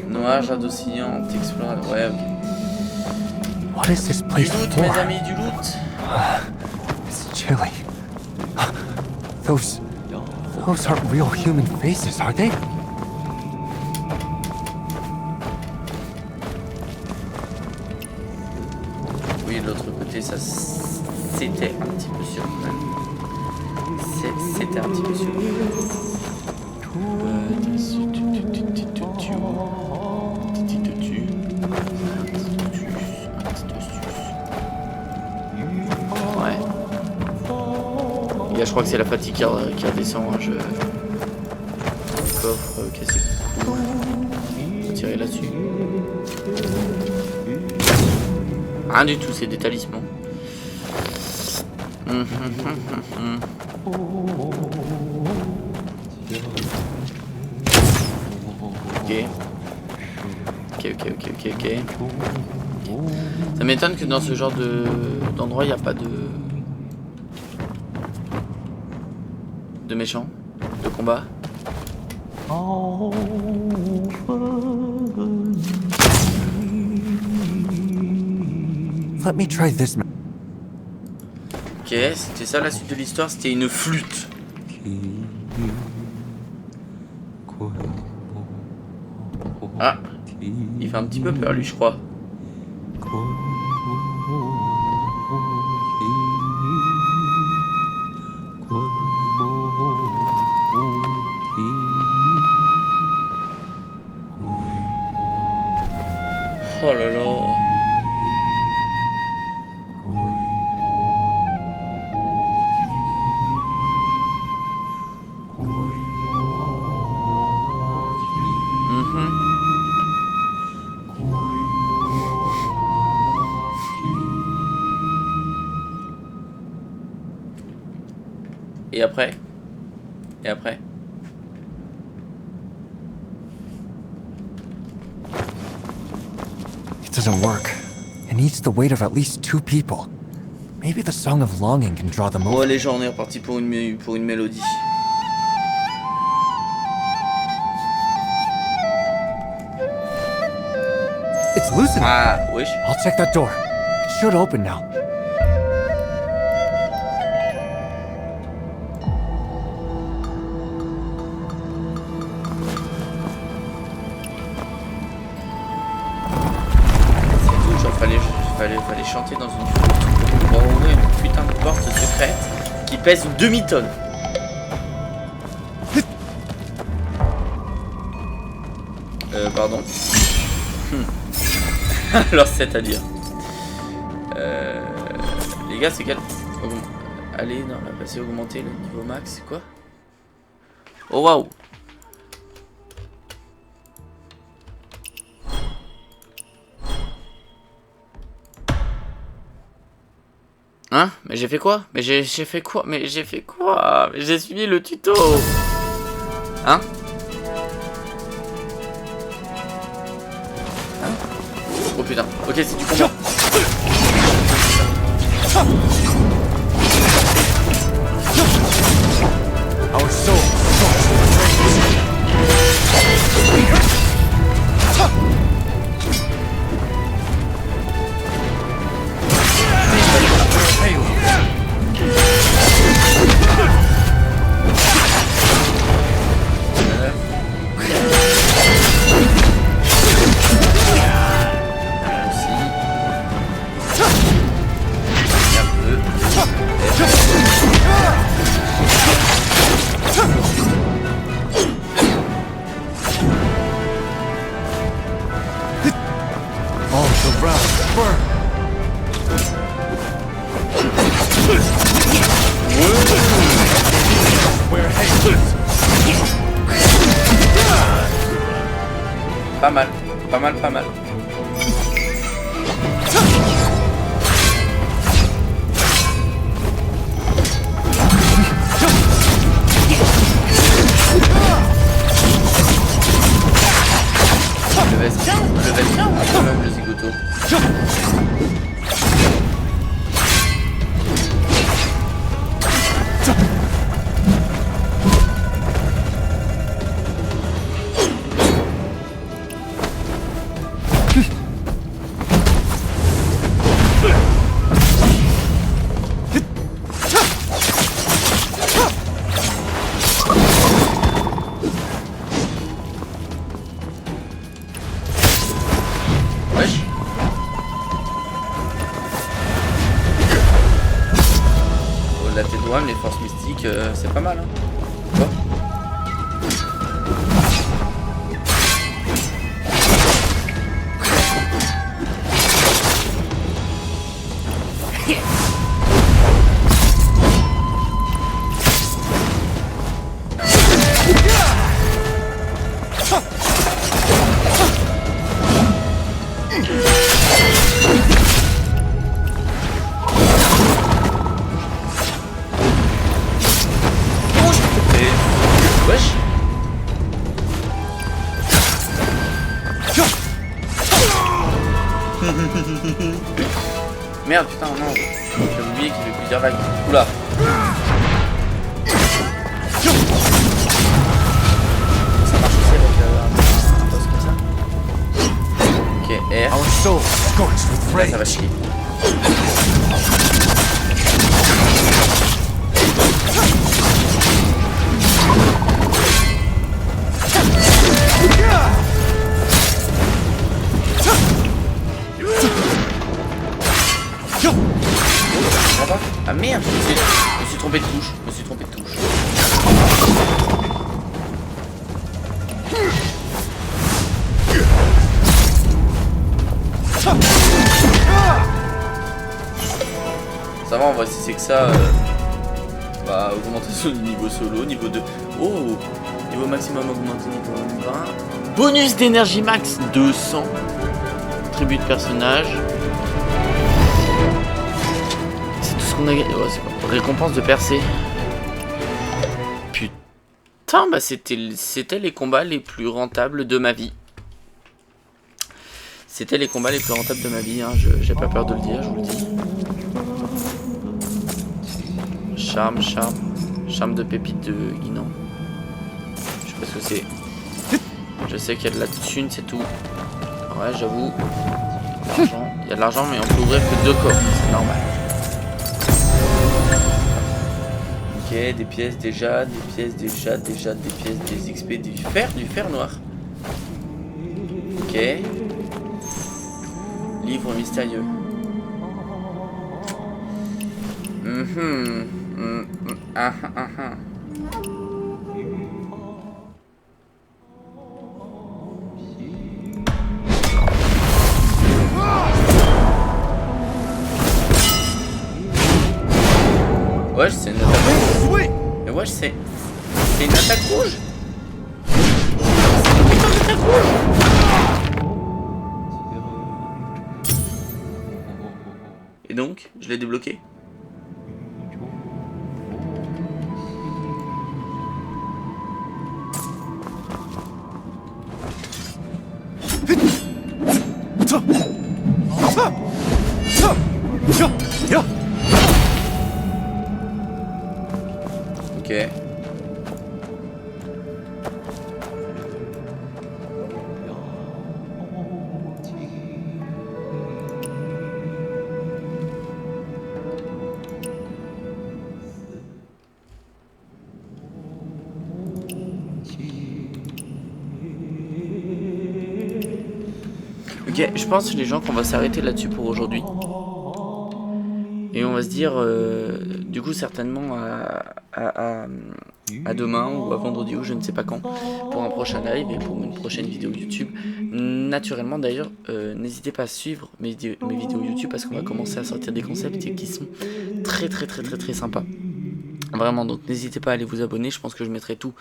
Noir, jade oscillante, explore... Ouais, ok. What is this place Du loot, for? mes amis, du loot. It's chilly. Those aren't real human faces, are they? Oui, de l'autre côté, ça c'était un petit peu surprenant. C'était un petit peu surprenant. Ouais. Et là, je crois que c'est la fatigue qui redescend. Hein. Le coffre cassé. Cool. Tirer là-dessus. Rien du tout, c'est des talismans. Ok. Ça m'étonne que dans ce genre d'endroit, il n'y a pas de méchants, de combat. Let me try this. Ok, c'était ça la suite de l'histoire, c'était une flûte. Ah, il fait un petit peu peur lui, je crois. Oh là là. Et après? Et après? It doesn't work. It needs the weight of at least 2 people. Maybe the Song of Longing can draw them over. Oh les gens, on est reparti pour une mélodie. It's loosened. Ah, wesh. I'll check that door. It should open now. Fallait chanter dans une flûte pour ouvrir une putain de porte secrète qui pèse 1 demi-tonne. Pardon. Alors c'est-à-dire les gars, c'est quel... Allez dans la passé augmenter le niveau max, c'est quoi? Oh waouh. Hein? Mais j'ai fait quoi? Mais j'ai fait quoi? Mais j'ai fait quoi? Mais j'ai suivi le tuto. Hein? Oh putain. Ok, c'est du combat. Our soul. Pas mal, pas mal, pas mal. Je vais bien quand même le zigoto. Les forces mystiques, c'est pas mal, hein. Quoi? Merde, putain, non. J'ai oublié qu'il y avait plusieurs vagues. Oula. Ça marche aussi avec un boss comme ça. Ok, R. Là, ça va chier. Ah merde, je me suis trompé de touche. Ça va, on va si c'est que ça. Bah, augmentation du niveau solo, niveau 2. Oh, niveau maximum augmenté, niveau 20. Bonus d'énergie max 200. Tribut de personnage. C'est tout ce qu'on a gagné. Ouais, c'est quoi? Récompense de percée. Putain, bah c'était les combats les plus rentables de ma vie. C'était les combats les plus rentables de ma vie, hein. J'ai pas peur de le dire, je vous le dis. Charme de pépite de Guinan. Je sais pas ce que c'est. Je sais qu'il y a de la thune, c'est tout. Ouais, j'avoue. Il y a de l'argent, mais on peut ouvrir que 2 coffres, c'est normal. Ok, des pièces déjà, des pièces déjà, des pièces, des XP, du fer noir. Ok. Livre mystérieux. Wesh, c'est une attaque rouge. Mais wesh, c'est une attaque rouge. C'est une putain d'attaque rouge. Et donc, je l'ai débloqué. Ok. Ok, je pense les gens qu'on va s'arrêter là-dessus pour aujourd'hui. Et on va se dire, du coup, certainement à demain ou à vendredi ou je ne sais pas quand, pour un prochain live et pour une prochaine vidéo YouTube. Naturellement, d'ailleurs, n'hésitez pas à suivre mes vidéos YouTube parce qu'on va commencer à sortir des concepts qui sont très sympas. Vraiment, donc n'hésitez pas à aller vous abonner. Je pense que je mettrai tout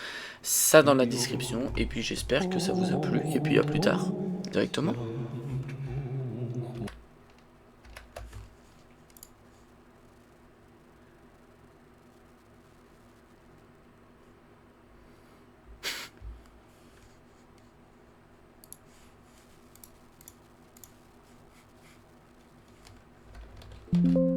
ça dans la description. Et puis j'espère que ça vous a plu. Et puis à plus tard, directement. Thank you.